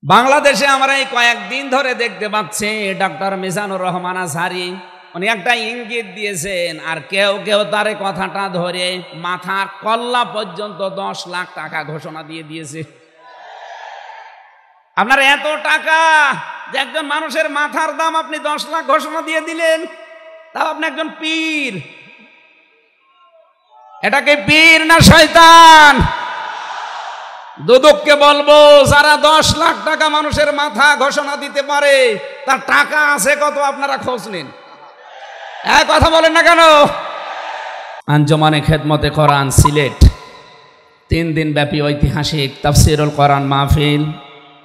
বাংলাদেশে আমরা এই কয়েকদিন ধরে দেখতে পাচ্ছি ডক্টর মিজানুর রহমান আজহারী উনি একটা ইঙ্গিত দিয়েছেন, আর কেউ কেউ তার কথাটা ধরে মাথার কল্লা পর্যন্ত 10 লাখ টাকা ঘোষণা দিয়ে দিয়েছে। আপনার এত টাকা যে একজন মানুষের মাথার দাম আপনি 10 লাখ ঘোষণা দিয়ে দিলেন, তাও আপনি একজন পীর। এটাকে পীর না শয়তান? দুদককে বলবো, যারা 10 লাখ টাকা মানুষের মাথা ঘোষণা দিতে পারে তার টাকা আছে কত আপনারা খোঁজ নিন। এক কথা বলেন না কেন? আঞ্জুমানে খেদমতে কোরআন সিলেট 3 দিন ব্যাপী ঐতিহাসিক তাফসিরুল কোরআন মাহফিল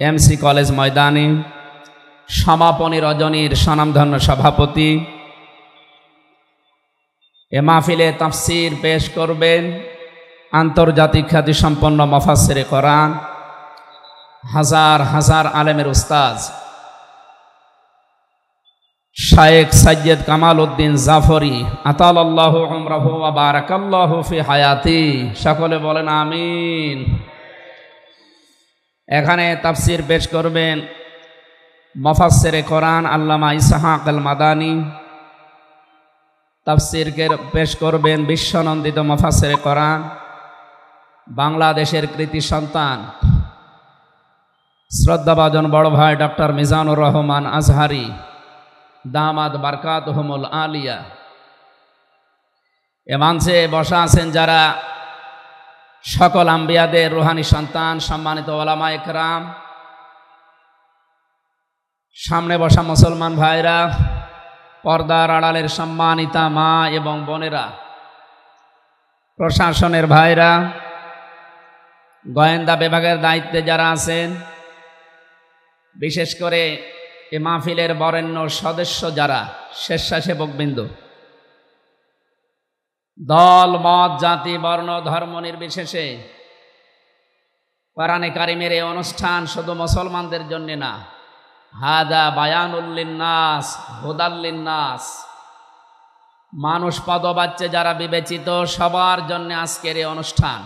এমসি কলেজ ময়দানে সমাপনী রজনীর স্বনামধন্য সভাপতি এ মাহফিলে তাফসির পেশ করবেন আন্তর্জাতিক খ্যাতিসম্পন্ন মুফাসসিরে কোরআন, হাজার হাজার আলেমের উস্তাদ শায়েখ সৈয়দ কামাল উদ্দিন জাফরি আতালাল্লাহু উমরাহু ওয়া বারাকাল্লাহু ফি হায়াতি। সকলে বলেন আমিন। এখানে তাফসির পেশ করবেন মুফাসসিরে কোরআন আল্লামা ইসহাক আল মাদানী। তাফসির পেশ করবেন বিশ্বনন্দিত মুফাসসিরে কোরআন, বাংলাদেশের কৃতি সন্তান শ্রদ্ধাভাজন বড় ভাই ডক্টর মিজানুর রহমান আজহারী দামাদ বারকাতুহুমুল আলিয়া। এ মঞ্চে বসা আছেন যারা সকল আম্বিয়াদের রুহানি সন্তান, সম্মানিত ওলামা একরাম, সামনে বসা মুসলমান ভাইরা, পর্দার আড়ালের সম্মানিতা মা এবং বোনেরা, প্রশাসনের ভাইরা, গোয়েন্দা বিভাগের দায়িত্বে যারা আছেন, বিশেষ করে এ মাহফিলের বরেণ্য সদস্য যারা, স্বেচ্ছাসেবকবৃন্দ, দল মত জাতি বর্ণ ধর্ম নির্বিশেষে কোরআনে কারিমের এই অনুষ্ঠান শুধু মুসলমানদের জন্য না, হাদা বায়ানুল লিন্নাস হুদাল লিন্নাস, মানুষ পদবাচ্চে যারা বিবেচিত সবার জন্য আজকের এই অনুষ্ঠান।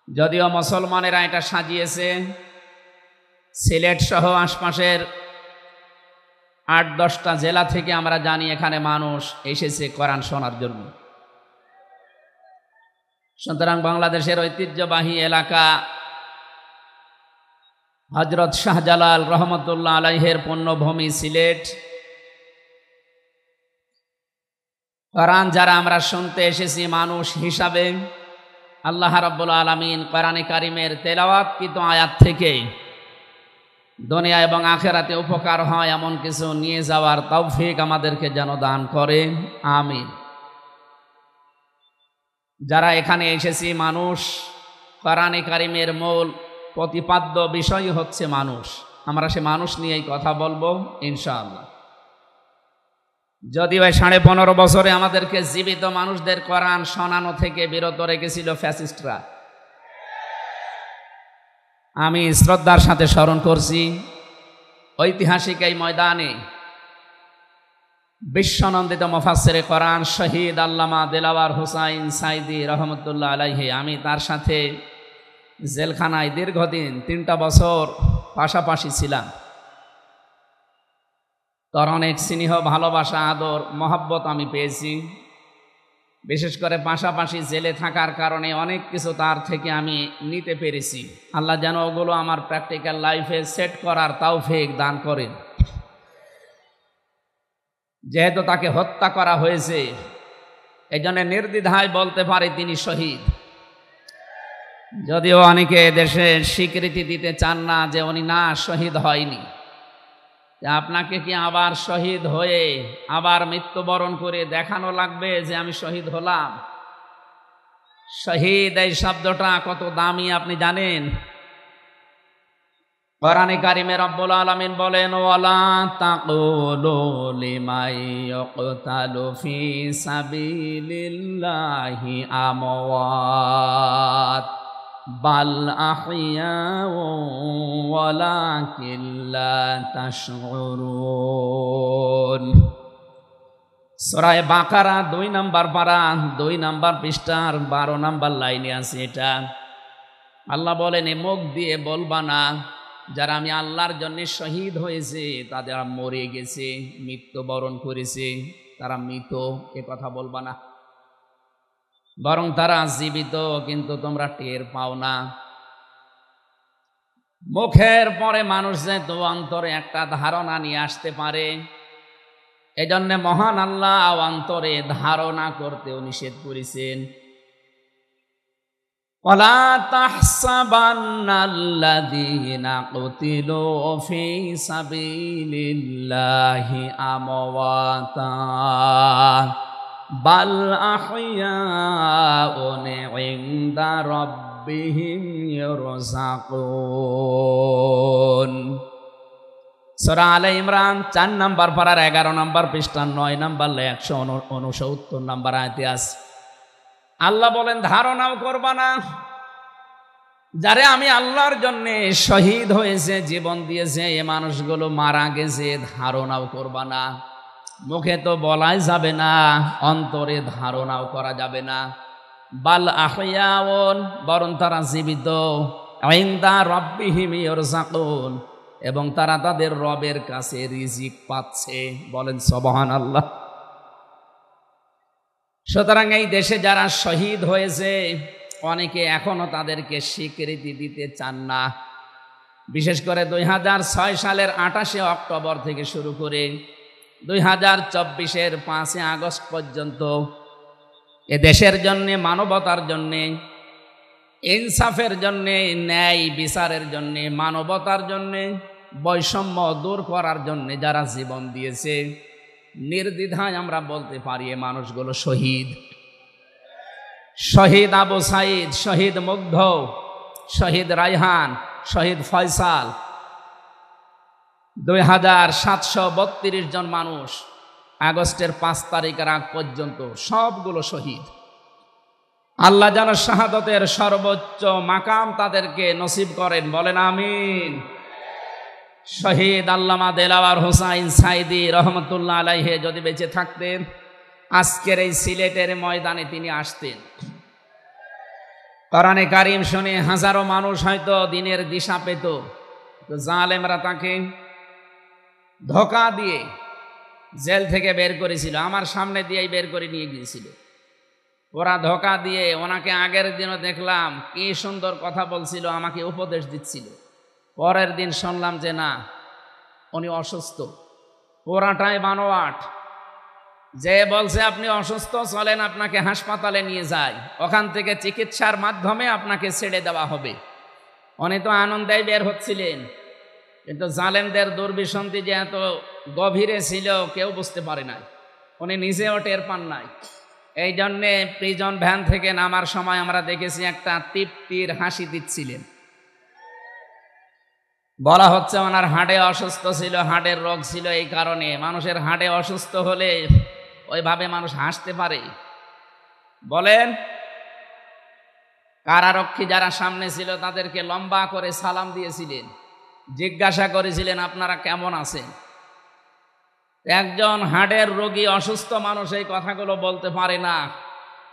যদিও মুসলমানেরা এটা সাজিয়েছে, সিলেট সহ আশপাশের 8-10টা জেলা থেকে আমরা জানি এখানে মানুষ এসেছে কোরআন শোনার জন্য। সুতরাং বাংলাদেশের ঐতিহ্যবাহী এলাকা হযরত শাহজালাল রহমতুল্লাহ আলাইহের পুণ্যভূমি সিলেট, কোরআন যারা আমরা শুনতে এসেছি মানুষ হিসাবে, আল্লাহ রাব্বুল আলামিন কোরআনে কারিমের তেলাওয়াতকৃত আয়াত থেকে দুনিয়া এবং আখিরাতে উপকার হয় এমন কিছু নিয়ে যাওয়ার তৌফিক আমাদেরকে যেন দান করে, আমিন। যারা এখানে এসেছি মানুষ, কোরআনে কারিমের মূল প্রতিপাদ্য বিষয় হচ্ছে মানুষ। আমরা সে মানুষ নিয়েই কথা বলবো ইনশাআল্লাহ। যদিও 15.5 বছরে আমাদেরকে জীবিত মানুষদের কোরআন শোনানো থেকে বিরত রেখেছিল ফ্যাসিস্টরা। আমি শ্রদ্ধার সাথে স্মরণ করছি ঐতিহাসিক এই ময়দানে বিশ্বনন্দিত মুফাসসিরে কোরআন শহীদ আল্লামা দিলওয়ার হোসাইন সাইদি রহমতুল্লাহ আলাইহি। আমি তার সাথে জেলখানায় দীর্ঘদিন 3টা বছর পাশাপাশি ছিলাম। তার অনেক স্নেহ, ভালোবাসা, আদর, মহব্বত আমি পেয়েছি। বিশেষ করে পাশাপাশি জেলে থাকার কারণে অনেক কিছু তার থেকে আমি নিতে পেরেছি। আল্লাহ যেন ওগুলো আমার প্র্যাকটিক্যাল লাইফে সেট করার তৌফিক দান করেন। যেহেতু তাকে হত্যা করা হয়েছে, এজন্য নির্দ্বিধায় বলতে পারে তিনি শহীদ। যদিও অনেকে দেশে স্বীকৃতি দিতে চান না যে উনি না শহীদ হয়নি। আপনাকে কি আবার শহীদ হয়ে আবার মৃত্যুবরণ করে দেখানো লাগবে যে আমি শহীদ হলাম? শহীদ এই শব্দটা কত দামি আপনি জানেন? কোরআনে কারিমে রব্বুল আলামিন বলেন, ওয়ালা তাকুলু লিমান ইয়ুকতালু ফি সাবিলিল্লাহি আমওয়াত বাল আহইয়াউ ওয়ালাকিন লা তাশউরুন। সূরা বাকারা 2 নম্বর পারা 2 নম্বর পৃষ্ঠার 12 নম্বর লাইনে আছে এটা। আল্লাহ বলেন, মুখ দিয়ে বলবা না যারা আমি আল্লাহর জন্য শহীদ হয়েছে, তারা মরে গেছে, মৃত্যুবরণ করেছে, তারা মৃত, এ কথা বলবা না, বরং তারা জীবিত, কিন্তু তোমরা টের পাও না। মুখের পরে মানুষ যেহেতু অন্তরে একটা ধারণা নিয়ে আসতে পারে, এজন্য মহান আল্লাহ অন্তরে ধারণা করতেও নিষেধ করেছেন। ওয়ালা তাহসাবান্নাল্লাযীনা কুতিলু ফী সাবিলিল্লাহি আমওয়াতা বাল আহইয়াউন ইনদা রাব্বিহিম ইরযাকুন। সূরা আলে ইমরান 4 নম্বর পারার 11 নম্বর পৃষ্ঠা 9 নম্বর 169 নম্বর আয়াতে আছে। আল্লাহ বলেন ধারণাও করবা না, যারে আমি আল্লাহর জন্য শহীদ হয়েছে, জীবন দিয়েছে, এ মানুষগুলো মারা গেছে, ধারণাও করবা না। মুখে তো বলাই যাবে না, অন্তরে ধারণাও করা যাবে না। বাল আহইয়াউন, বরং তারা জীবিত, ইনদা রাব্বিহিম ইরযাকুন, এবং তারা তাদের রবের কাছে রিজিক পাচ্ছে। বলেন সুবহানাল্লাহ। সুতরাং এই দেশে যারা শহীদ হয়েছে, অনেকে এখনো তাদেরকে স্বীকৃতি দিতে চান না। বিশেষ করে 2006 সালের 28 অক্টোবর থেকে শুরু করে 2024-এর 5 আগস্ট পর্যন্ত এ দেশের জন্যে, মানবতার জন্যে, ইনসাফের জন্যে, ন্যায় বিচারের জন্যে, মানবতার জন্যে, বৈষম্য দূর করার জন্যে যারা জীবন দিয়েছে, নির্দ্বিধায় আমরা বলতে পারি এ মানুষগুলো শহীদ। শহীদ আবু সাইদ, শহীদ মুগ্ধ, শহীদ রায়হান, শহীদ ফয়সাল, 2732 জন মানুষ আগস্টের 5 তারিখের আগ পর্যন্ত সবগুলো শহীদ। আল্লাহ যেন শাহাদতের সর্বোচ্চ মাকাম তাদেরকে নসিব করেন, বলেন আমিন। শহীদ আল্লামা দেলাওয়ার হোসাইন সাইদি রহমতুল্লাহ আলাইহি যদি বেঁচে থাকতেন, আজকের এই সিলেটের ময়দানে তিনি আসতেন। কোরআনে কারীম শুনে হাজারো মানুষ হয়তো দিনের দিশা পেত, তো জালেমরা তাকে ধোঁকা দিয়ে জেল থেকে বের করেছিল, আমার সামনে দিয়েই বের করে নিয়ে গিয়েছিল। ওরা ধোঁকা দিয়ে ওনাকে আগের দিনও দেখলাম কি সুন্দর কথা বলছিল, আমাকে উপদেশ দিচ্ছিল। পরের দিন শুনলাম যে না, উনি অসুস্থ, পুরাটাই বানোয়াট। যে বলছে আপনি অসুস্থ, চলেন আপনাকে হাসপাতালে নিয়ে যাই, ওখান থেকে চিকিৎসার মাধ্যমে আপনাকে ছেড়ে দেওয়া হবে। উনি তো আনন্দেই বের হচ্ছিলেন, কিন্তু জালেমদের দুর্বিসন্ধি যে এত গভীরে ছিল কেউ বুঝতে পারে নাই, উনি নিজেও টের পান নাই। এই জন্যে প্রিজন ভ্যান থেকে নামার সময় আমরা দেখেছি একটা তৃপ্তির হাসি দিচ্ছিলেন। বলা হচ্ছে ওনার হাড়ে অসুস্থ ছিল, হাড়ের রোগ ছিল, এই কারণে। মানুষের হাড়ে অসুস্থ হলে ওইভাবে মানুষ হাসতে পারে? বলেন। কারারক্ষী যারা সামনে ছিল তাদেরকে লম্বা করে সালাম দিয়েছিলেন, জিজ্ঞাসা করেছিলেন আপনারা কেমন আছেন। একজন হাড়ের রোগী অসুস্থ মানুষ এই কথাগুলো বলতে পারে না,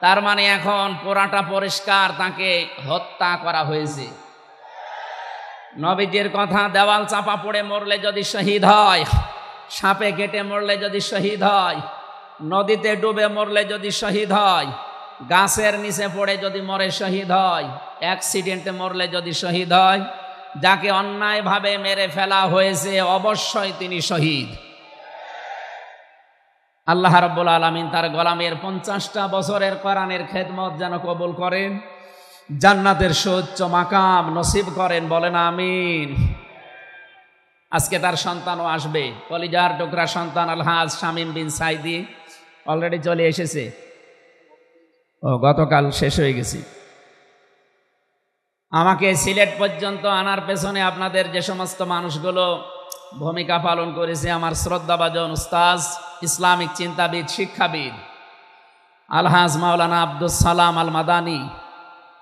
তার মানে এখন পুরাটা পরিষ্কার, তাকে হত্যা করা হয়েছে। নবীজির কথা, দেওয়াল চাপা পড়ে মরলে যদি শহীদ হয়, সাপে কেটে মরলে যদি শহীদ হয়, নদীতে ডুবে মরলে যদি শহীদ হয়, গাছের নিচে পড়ে যদি মরে শহীদ হয়, অ্যাক্সিডেন্টে মরলে যদি শহীদ হয়, যাকে অন্যায়ভাবে মেরে ফেলা হয়েছে অবশ্যই তিনি শহীদ। আল্লাহ রাব্বুল আলামিন তার গোলামের 50টা বছরের কোরআনের খেদমত যেন কবুল করেন, জান্নাতের সুউচ্চ মাকাম নসিব করেন, বলেন আমিন। আজকে তার সন্তানও আসবে, কলিজার টুকরা সন্তান আলহাজ শামীম বিন সাইদি অলরেডি চলে এসেছে। ও গতকাল শেষ হয়ে গেছি। আমাকে সিলেট পর্যন্ত আনার পেছনে আপনাদের যে সমস্ত মানুষগুলো ভূমিকা পালন করেছে, আমার শ্রদ্ধাভাজন উস্তাজ, ইসলামিক চিন্তাবিদ, শিক্ষাবিদ আলহাজ মাওলানা আব্দুস সালাম আল মাদানী,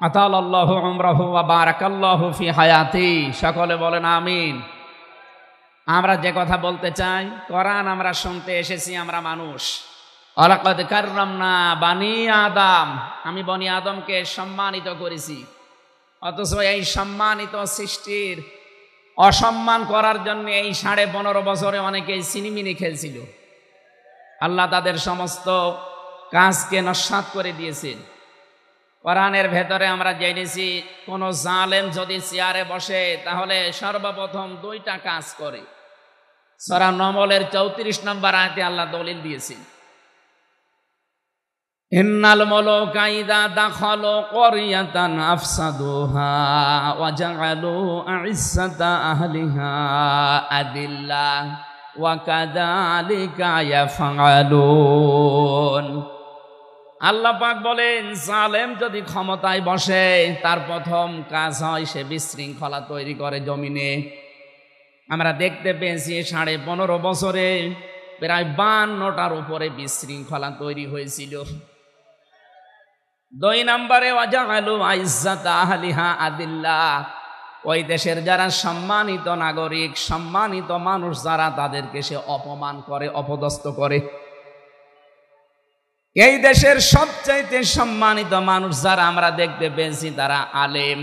আতালাল্লাহু উমরাহু ওয়া বারাকাল্লাহু ফি হায়াতি, সকলে বলেন আমিন। আমরা যে কথা বলতে চাই, কোরআন আমরা শুনতে এসেছি, আমরা মানুষ। ওয়ালাকাদ কাররামনা বানি আদম, আমি বনি আদমকে সম্মানিত করেছি। অথচ এই সম্মানিত সৃষ্টির অসম্মান করার জন্য এই 15.5 বছরে অনেকেই সিনিমিনি খেলছিল। আল্লাহ তাদের সমস্ত কাজকে নস্যাৎ করে দিয়েছেন। কোরআনের ভেতরে আমরা জেনেছি কোন জালেম যদি চেয়ারে বসে তাহলে সর্বপ্রথম 2টা কাজ করে। সূরা নমলের 34 নম্বর আয়াতে আল্লাহ দলিল দিয়েছেন, ইন্নাল মুলুকা ইযা দাখালু ক্বরিয়াতান আফসাদুহা ওয়া জাআলু আইজ্জাতা আহলিহা আদিল্লাহ ওয়া কাযালিকা ইয়াফআলুন। আল্লাহ পাক বলেন, জালেম যদি ক্ষমতায় বসে তার প্রথম কাজ হয় সে বিশৃঙ্খলা তৈরি করে জমিনে। আমরা দেখতে পেয়েছি 15.5 বছরে প্রায় 52টার উপরে বিশৃঙ্খলা তৈরি হয়েছিল। 2 নম্বরে ওয়াজাআলু আইজ্জাতা আহলিহা আদিল্লাহ, ওই দেশের যারা সম্মানিত নাগরিক, সম্মানিত মানুষ যারা, তাদেরকে সে অপমান করে, অপদস্থ করে। এই দেশের সবচাইতে সম্মানিত মানুষ যারা আমরা দেখতে পেয়েছি তারা আলেম,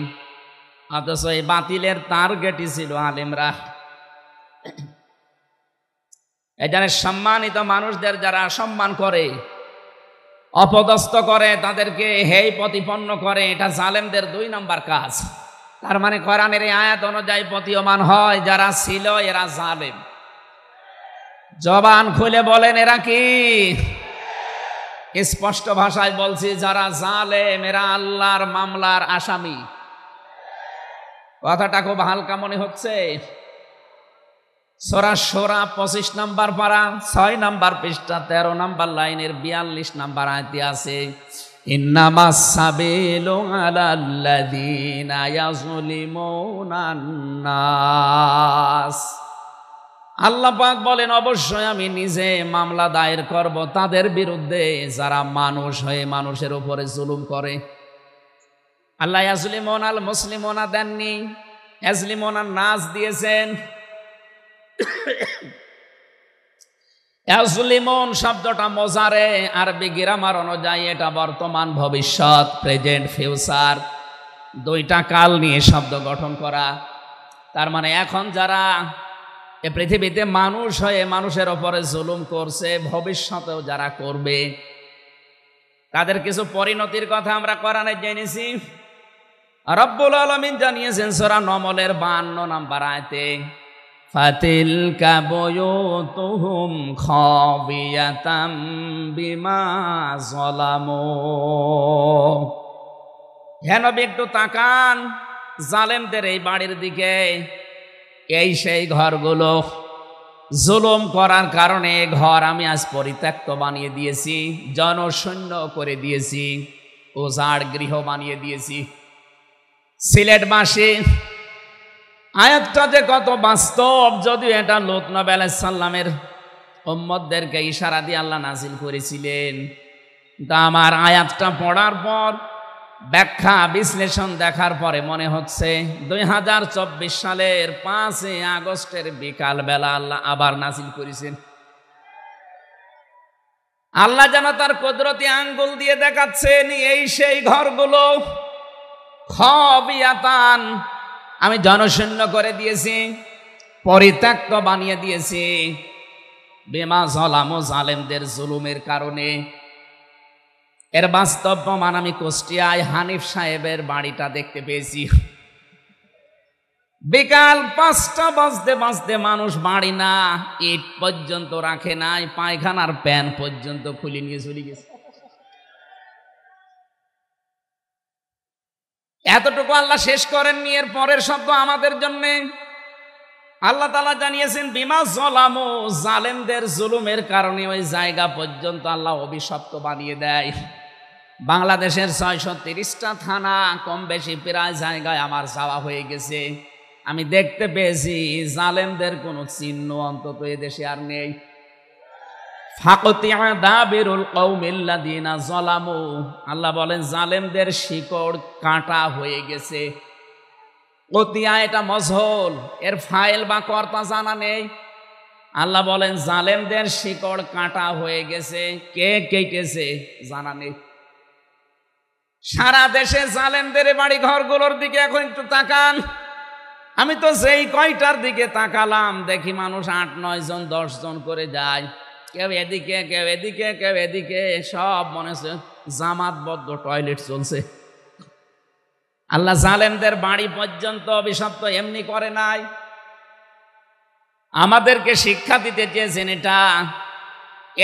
অথচ এই বাতিলের টার্গেটই ছিল আলেমরা। এই যারা সম্মানিত মানুষদের যারা সম্মান করে, অপদস্থ করে, তাদেরকে হেয় প্রতিপন্ন করে, এটা জালেমদের 2 নম্বর কাজ। তার মানে কোরআনের এই আয়াত অনুযায়ী প্রতীয়মান হয় যারা ছিল এরা জালেম। জবান খুলে বলেন এরা কি? স্পষ্ট ভাষায় বলছি, যারা জালেম এরা আল্লাহর মামলার আসামি। কথাটা খুব হালকা মনে হচ্ছে। সূরা শূরা 25 নম্বর পারা 6 নম্বর পৃষ্ঠা 13 নম্বর লাইনের 42 নম্বর আয়াতে আছে, ইন্নামাস সাবিলু আলাল্লাযীনা ইয়াযলিমুনান নাস। আল্লাহ পাক বলেন, অবশ্যই আমি নিজে মামলা দায়ের করব তাদের বিরুদ্ধে যারা মানুষ হয়ে মানুষের উপরে জুলুম করে। আল্লাহ ইয়াজলিমুন আল মুসলিমুনা দেননি, ইয়াজলিমুনান নাস দিয়েছেন। ইয়াজলিমুন শব্দটা মোজারে, আরবি গ্রামার অনুযায়ী এটা বর্তমান, ভবিষ্যৎ, প্রেজেন্ট, ফিউচার, 2টা কাল নিয়ে শব্দ গঠন করা। তার মানে এখন যারা এ পৃথিবীতে মানুষ হয়ে মানুষের উপরে জুলুম করছে, ভবিষ্যতেও যারা করবে, তাদের কিছু পরিণতির কথা আমরা কোরআনে জেনেছি। রব্বুল আলামিন জানিয়েছেন সূরা নমলের 52 নম্বর আয়াতে, ফাতিলকা বুয়ুতুহুম খাবিয়াতাম বিমা যালামু। হে নবী, একটু তাকান জালেমদের এই বাড়ির দিকে। এই সেই ঘরগুলো, জুলুম করার কারণে ঘর আমি আজ পরিত্যক্ত বানিয়ে দিয়েছি, জনশূন্য করে দিয়েছি, উজাড় গৃহ বানিয়ে দিয়েছি। সিলেটবাসী, আয়াতটা যে কত বাস্তব, যদিও এটা লূত নবী আলাইহিস সালামের উম্মতদেরকে ইশারা দিয়ে আল্লাহ নাজিল করেছিলেন। তা আমার আয়াতটা পড়ার পর, ব্যাখ্যা বিশ্লেষণ দেখার পরে মনে হচ্ছে 2024 সালের 5 আগস্টের বিকাল বেলা আল্লাহ আবার নাজিল করেছেন। আল্লাহ যেন তার কুদরতি আঙ্গুল দিয়ে দেখাচ্ছেন, এই সেই ঘরগুলো খাবিয়াতান, আমি জনশূন্য করে দিয়েছি, পরিত্যক্ত বানিয়ে দিয়েছি, বিমা যালামু, জালেমদের জুলুমের কারণে। এর বাস্তব প্রমাণ আমি কুষ্টিয়ায় হানিফ সাহেবের বাড়িটা দেখতে পেয়েছি। বিকাল 5টা বাজতে বাজতে মানুষ বাড়ি না ইট পর্যন্ত রাখে নাই, পায়খানার প্যান পর্যন্ত খুলে নিয়ে চলে গেছে। এতটুকু আল্লাহ শেষ করেননি, এর পরের শব্দ আমাদের জন্য। আল্লাহ তাআলা জানিয়েছেন বিমা যালামু, জালেমদের জুলুমের কারণে ওই জায়গা পর্যন্ত আল্লাহ অভিশপ্ত বানিয়ে দেয়। বাংলাদেশের 630টা থানা, কম বেশি প্রায় জায়গায় আমার যাওয়া হয়ে গেছে। আমি দেখতে পেয়েছি জালেমদের কোনো চিহ্ন অন্তত এ দেশে আর নেই। ফাকতিয়া দাবিরুল কওমিল্লাযিনা যালামু, আল্লাহ বলেন জালেমদের শিকড় কাটা হয়ে গেছে। কতিয়া এটা মজহুল, এর ফাইল বা কর্তা জানা নেই। আল্লাহ বলেন জালেমদের শিকড় কাটা হয়ে গেছে, কে কেটেছে জানা নেই। সারা দেশে জালেমদের বাড়ি ঘরগুলোর দিকে এখন একটু তাকান। আমি তো সেই কয়টার দিকে তাকালাম, দেখি মানুষ 8-9 জন 10 জন করে যায়, কেউ এদিকে কেউ এদিকে কেউ এদিকে, সব মনে হচ্ছে জামাতবদ্ধ টয়লেট চলছে। আল্লাহ জালেমদের বাড়ি পর্যন্ত অভিশপ্ত এমনি করে নাই, আমাদেরকে শিক্ষা দিতে চেয়েছেন এটা।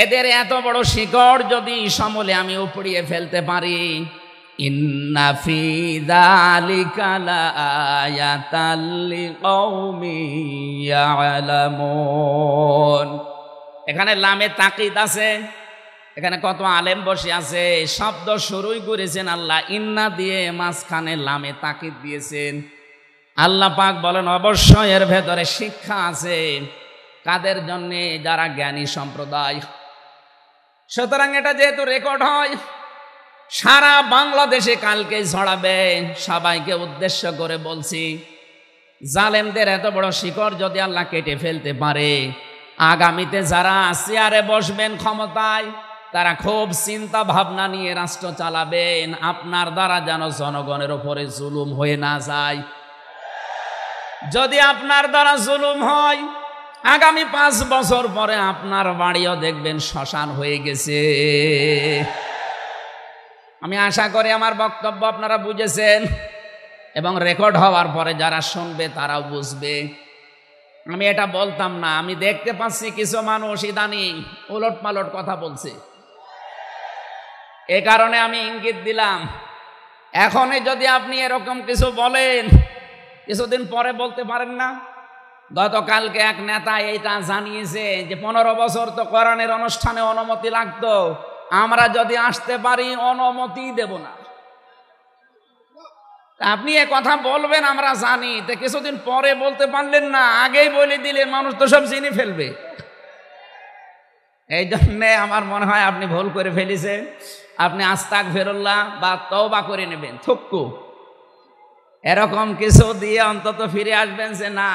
এদের এত বড় শিকড় যদি সমলে আমি উপড়িয়ে ফেলতে পারি, ইন্না ফি যালিকা লাআয়াতাল লিকাউমিন ইয়ালামুন। এখানে লামে তাকিদ আছে, এখানে কত আলেম বসে আছে, শব্দ শুরুই করেছেন আল্লাহ ইন্না দিয়ে, মাঝখানে লামে তাকিদ দিয়েছেন। আল্লাহ পাক বলেন অবশ্যই এর ভেতরে শিক্ষা আছে। কাদের জন্য? যারা জ্ঞানী সম্প্রদায়। সুতরাং এটা যেহেতু রেকর্ড হয়, সারা বাংলাদেশে কালকে ছড়াবে। সবাইকে উদ্দেশ্য করে বলছি, জালেমদের এত বড় শিকড় যদি আল্লাহ কেটে ফেলতে পারে, আগামীতে যারা চেয়ারে বসবেন ক্ষমতায়, তারা খুব চিন্তা ভাবনা নিয়ে রাষ্ট্র চালাবেন, আপনার দ্বারা যেন জনগণের উপরে জুলুম হয়ে না যায়। যদি আপনার দ্বারা জুলুম হয়, আগামী 5 বছর পরে আপনার বাড়িও দেখবেন শ্মশান হয়ে গেছে। আমি আশা করি আমার বক্তব্য আপনারা বুঝেছেন, এবং রেকর্ড হওয়ার পরে যারা শুনবে তারাও বুঝবে। আমি এটা বলতাম না, আমি দেখতে পাচ্ছি কিছু মানুষ ইদানিং উলট পালট কথা বলছে, এ কারণে আমি ইঙ্গিত দিলাম। এখনই যদি আপনি এরকম কিছু বলেন, কিছুদিন পরে বলতে পারেন না। গতকালকে এক নেতা এইটা জানিয়েছে যে 15 বছর তো কোরআনের অনুষ্ঠানে অনুমতি লাগতো, আমরা যদি আসতে পারি অনুমতি দেব না। আপনি এ কথা বলবেন আমরা জানি, তো কিছুদিন পরে বলতে পারলেন না, আগেই বলে দিলে মানুষ তো সব চিনি ফেলবে। এই জন্যে আমার মনে হয় আপনি ভুল করে ফেলেছেন। আপনি আস্তাগফিরুল্লাহ বা তওবা করে নেবেন, থুক্কু এরকম কিছু দিয়ে অন্তত ফিরে আসবেন যে না,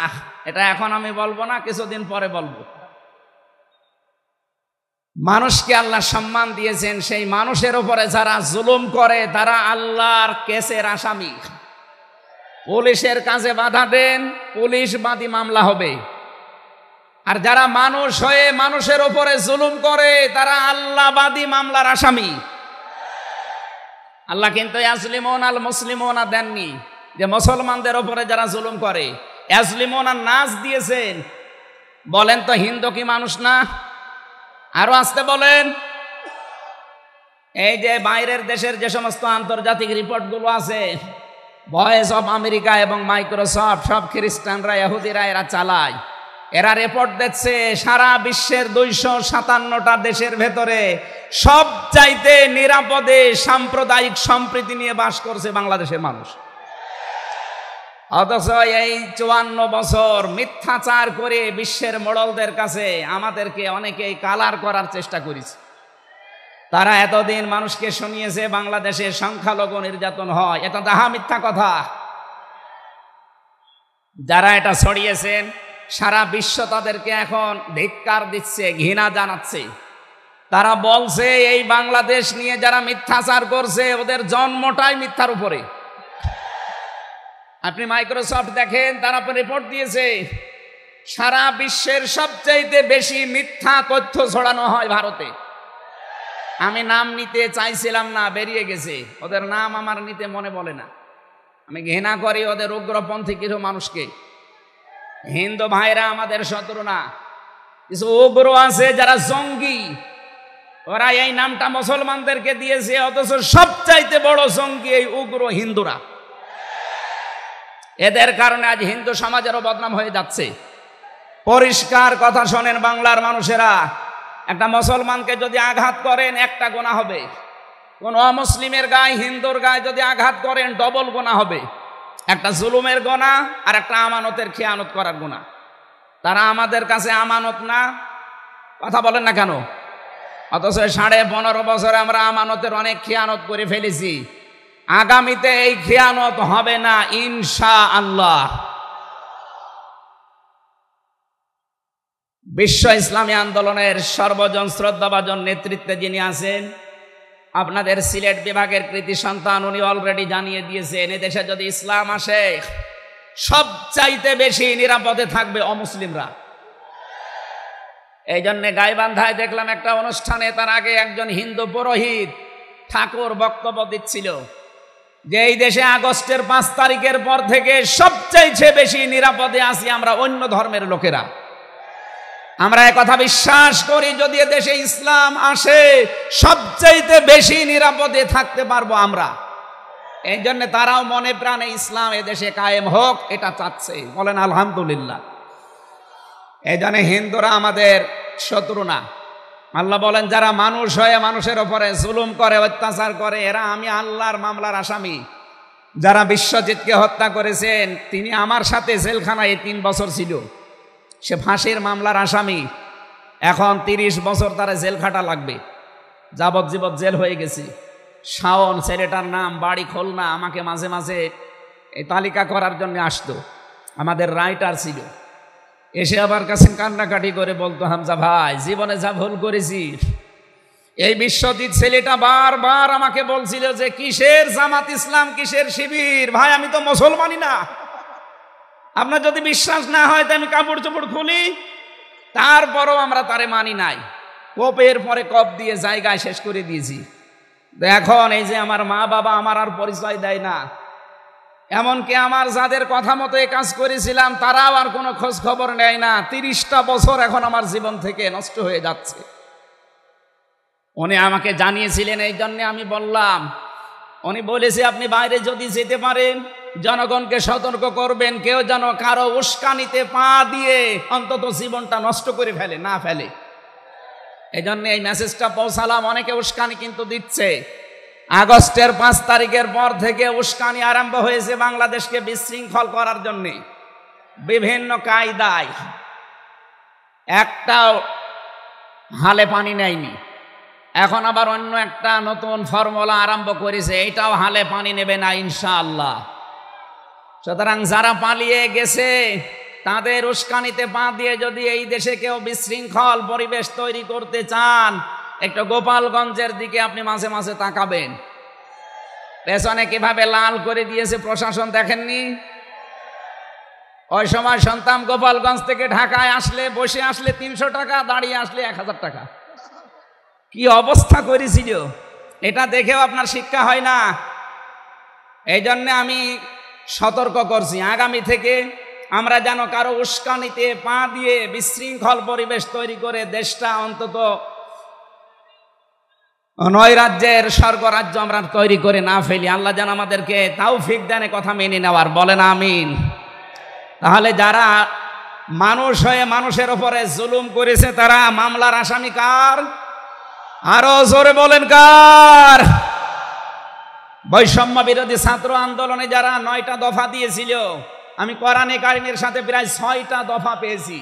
এটা এখন আমি বলবো না, কিছুদিন পরে বলবো। মানুষকে আল্লাহ সম্মান দিয়েছেন, সেই মানুষের উপরে যারা জুলুম করে তারা আল্লাহর কেসের আসামি। পুলিশের কাজে বাধা দেন, পুলিশ বাদী মামলা হবে। আর যারা মানুষ হয়ে মানুষের উপরে জুলুম করে তারা আল্লাহ বাদী মামলার আসামি। আল্লাহ কিন্তু ইয়াজলিমুন আল মুসলিমুনা দেননি, যে মুসলমানদের উপরে যারা জুলুম করে ইয়াজলিমুনা নাস দিয়েছেন। বলেন তো হিন্দু কি মানুষ না? আরো আসতে বলেন। এই যে বাইরের দেশের যে সমস্ত আন্তর্জাতিক রিপোর্টগুলো আছে, ভয়েস অফ আমেরিকা এবং মাইক্রোসফট, সব খ্রিস্টানরা ইহুদিরা এরা চালায়। এরা রিপোর্ট দিচ্ছে সারা বিশ্বের 257টা দেশের ভেতরে সবচাইতে নিরাপদে সাম্প্রদায়িক সম্প্রীতি নিয়ে বাস করছে বাংলাদেশের মানুষ। অথচ এই 54 বছর মিথ্যাচার করে বিশ্বের মোড়লদের কাছে আমাদেরকে অনেকেই কালার করার চেষ্টা করেছে। তারা এতদিন মানুষকে শুনিয়েছে বাংলাদেশে সংখ্যালঘু নির্যাতন হয়, এটা দাহা মিথ্যা কথা। যারা এটা ছড়িয়েছেন সারা বিশ্ব তাদেরকে এখন ধিক্কার দিচ্ছে, ঘৃণা জানাচ্ছে। তারা বলছে এই বাংলাদেশ নিয়ে যারা মিথ্যাচার করছে ওদের জন্মটাই মিথ্যার উপরে। আপনি মাইক্রোসফট দেখেন, তারা রিপোর্ট দিয়েছে সারা বিশ্বের সবচাইতে বেশি মিথ্যা তথ্য ছড়ানো হয় ভারতে। আমি নাম নিতে চাইছিলাম না, বেরিয়ে গেছে। ওদের নাম আমার নিতে মনে বলে না। আমি ঘৃণা করি ওদের উগ্রপন্থী কিছু মানুষকে। হিন্দু ভাইরা আমাদের শত্রু না, কিছু উগ্র আছে যারা জঙ্গি, ওরা এই নামটা মুসলমানদেরকে দিয়েছে, অথচ সবচাইতে বড় জঙ্গি এই উগ্র হিন্দুরা। এদের কারণে আজ হিন্দু সমাজেরও বদনাম হয়ে যাচ্ছে। পরিষ্কার কথা শোনেন বাংলার মানুষেরা, একটা মুসলমানকে যদি আঘাত করেন একটা গুনাহ হবে, কোন অমুসলিমের গায়ে হিন্দুর গায়ে যদি আঘাত করেন ডবল গুনাহ হবে। একটা জুলুমের গুনাহ আর একটা আমানতের খেয়ানত করার গুনাহ। তারা আমাদের কাছে আমানত না, কথা বলেন না কেন? অথচ 15.5 বছরে আমরা আমানতের অনেক খেয়ানত করে ফেলেছি। আগামীতে এই খেয়ানত হবে না ইনশাআল্লাহ। বিশ্ব ইসলামী আন্দোলনের সর্বজন শ্রদ্ধাভাজন নেতৃত্বে যিনি আছেন, আপনাদের সিলেট বিভাগের কৃতি সন্তান, উনি অলরেডি জানিয়ে দিয়েছেন এদেশে যদি ইসলাম আসে সবচাইতে বেশি নিরাপদে থাকবে অমুসলিমরা। এই জন্যে গাইবান্ধায় দেখলাম একটা অনুষ্ঠানে, তার আগে একজন হিন্দু পুরোহিত ঠাকুর বক্তব্য দিচ্ছিল যে এই দেশে আগস্টের 5 তারিখের পর থেকে সবচাইতে বেশি নিরাপদে আছি আমরা অন্য ধর্মের লোকেরা। আমরা একথা বিশ্বাস করি, যদি দেশে ইসলাম আসে সবচাইতে বেশি নিরাপদে থাকতে পারবো আমরা। এই জন্য তারাও মনে প্রাণে ইসলাম এদেশে কায়েম হোক এটা চাচ্ছে, বলেন আলহামদুলিল্লাহ। এই জন্য হিন্দুরা আমাদের শত্রু না। আল্লাহ বলেন যারা মানুষ হয়ে মানুষের উপরে জুলুম করে, অত্যাচার করে, এরা আমি আল্লাহর মামলার আসামি। যারা বিশ্বজিৎকে হত্যা করেছেন তিনি আমার সাথে জেলখানায় 3 বছর ছিল, সে ফাঁসির মামলার আসামি। এখন 30 বছর তারা জেল খাটা লাগবে, যাবজ্জীবন জেল হয়ে গেছে। শাওন ছেলেটার নাম, বাড়ি খুলনা, আমাকে মাঝে মাঝে এই তালিকা করার জন্য আসতো, আমাদের রাইটার ছিল। এসে আবার কাছে কান্নাকাটি করে বলতো, হামজা ভাই জীবনে যা ভুল করেছি। এই বিশ্বজিৎ ছেলেটা বারবার আমাকে বলছিল যে কিসের জামাত ইসলাম, কিসের শিবির, ভাই আমি তো মুসলমানই না। আপনার যদি বিশ্বাস না হয় তো আমি কাপড় চোপড় খুলি, তারপরও আমরা তারে মানি নাই। কপের পরে কপ দিয়ে জায়গায় শেষ করে দিয়েছি। এখন এই যে আমার মা বাবা আমার আর পরিচয় দেয় না, এমনকি আমার যাদের কথা মতো এই কাজ করেছিলাম তারাও আর কোনো খোঁজ খবর নেয় না। 30টা বছর এখন আমার জীবন থেকে নষ্ট হয়ে যাচ্ছে। উনি আমাকে জানিয়েছিলেন, এই জন্য আমি বললাম। উনি বলেছে আপনি বাইরে যদি যেতে পারেন জনগণকে সতর্ক করবেন, কেউ যেন কারো উস্কানিতে পা দিয়ে অন্তত জীবনটা নষ্ট করে ফেলে না ফেলে। এই জন্য এই মেসেজটা পৌঁছালাম। অনেকে উস্কানি কিন্তু দিচ্ছে। আগস্টের 5 তারিখের পর থেকে উস্কানি আরম্ভ হয়েছে বাংলাদেশকে বিশৃঙ্খল করার জন্য বিভিন্ন কায়দায়। একটাও হালে পানি নেয়নি, এখন আবার অন্য একটা নতুন ফর্মুলা আরম্ভ করেছে, এইটাও হালে পানি নেবে না ইনশাআল্লাহ। সুতরাং যারা পালিয়ে গেছে তাদের উস্কানিতে পা দিয়ে যদি এই দেশে কেউ বিশৃঙ্খল পরিবেশ তৈরি করতে চান, একটু গোপালগঞ্জের দিকে আপনি মাঝে মাঝে তাকাবেন। পেছনে কিভাবে লাল করে দিয়েছে প্রশাসন দেখেননি? ওই সময় সন্তান গোপালগঞ্জ থেকে ঢাকায় আসলে, বসে আসলে 300 টাকা, দাঁড়িয়ে আসলে 1000 টাকা। কি অবস্থা করেছিল, এটা দেখেও আপনার শিক্ষা হয় না। এই জন্য আমি সতর্ক করছি, আগামী থেকে আমরা যেন কারো উস্কানিতে পা দিয়ে বিশৃঙ্খল পরিবেশ তৈরি করে দেশটা অন্তত নৈরাজ্যের স্বর্গরাজ্য আমরা তৈরি করে না ফেলি। আল্লাহ যেন আমাদেরকে তৌফিক দেন কথা মেনে নেওয়ার, বলেন আমিন। তাহলে যারা মানুষ হয়ে মানুষের উপরে জুলুম করেছে তারা মামলার আসামি কার? আরো জোরে বলেন কার? বৈষম্য বিরোধী ছাত্র আন্দোলনে যারা 9টা দফা দিয়েছিল, আমি কোরআনে কারিমের সাথে প্রায় 6টা দফা পেয়েছি।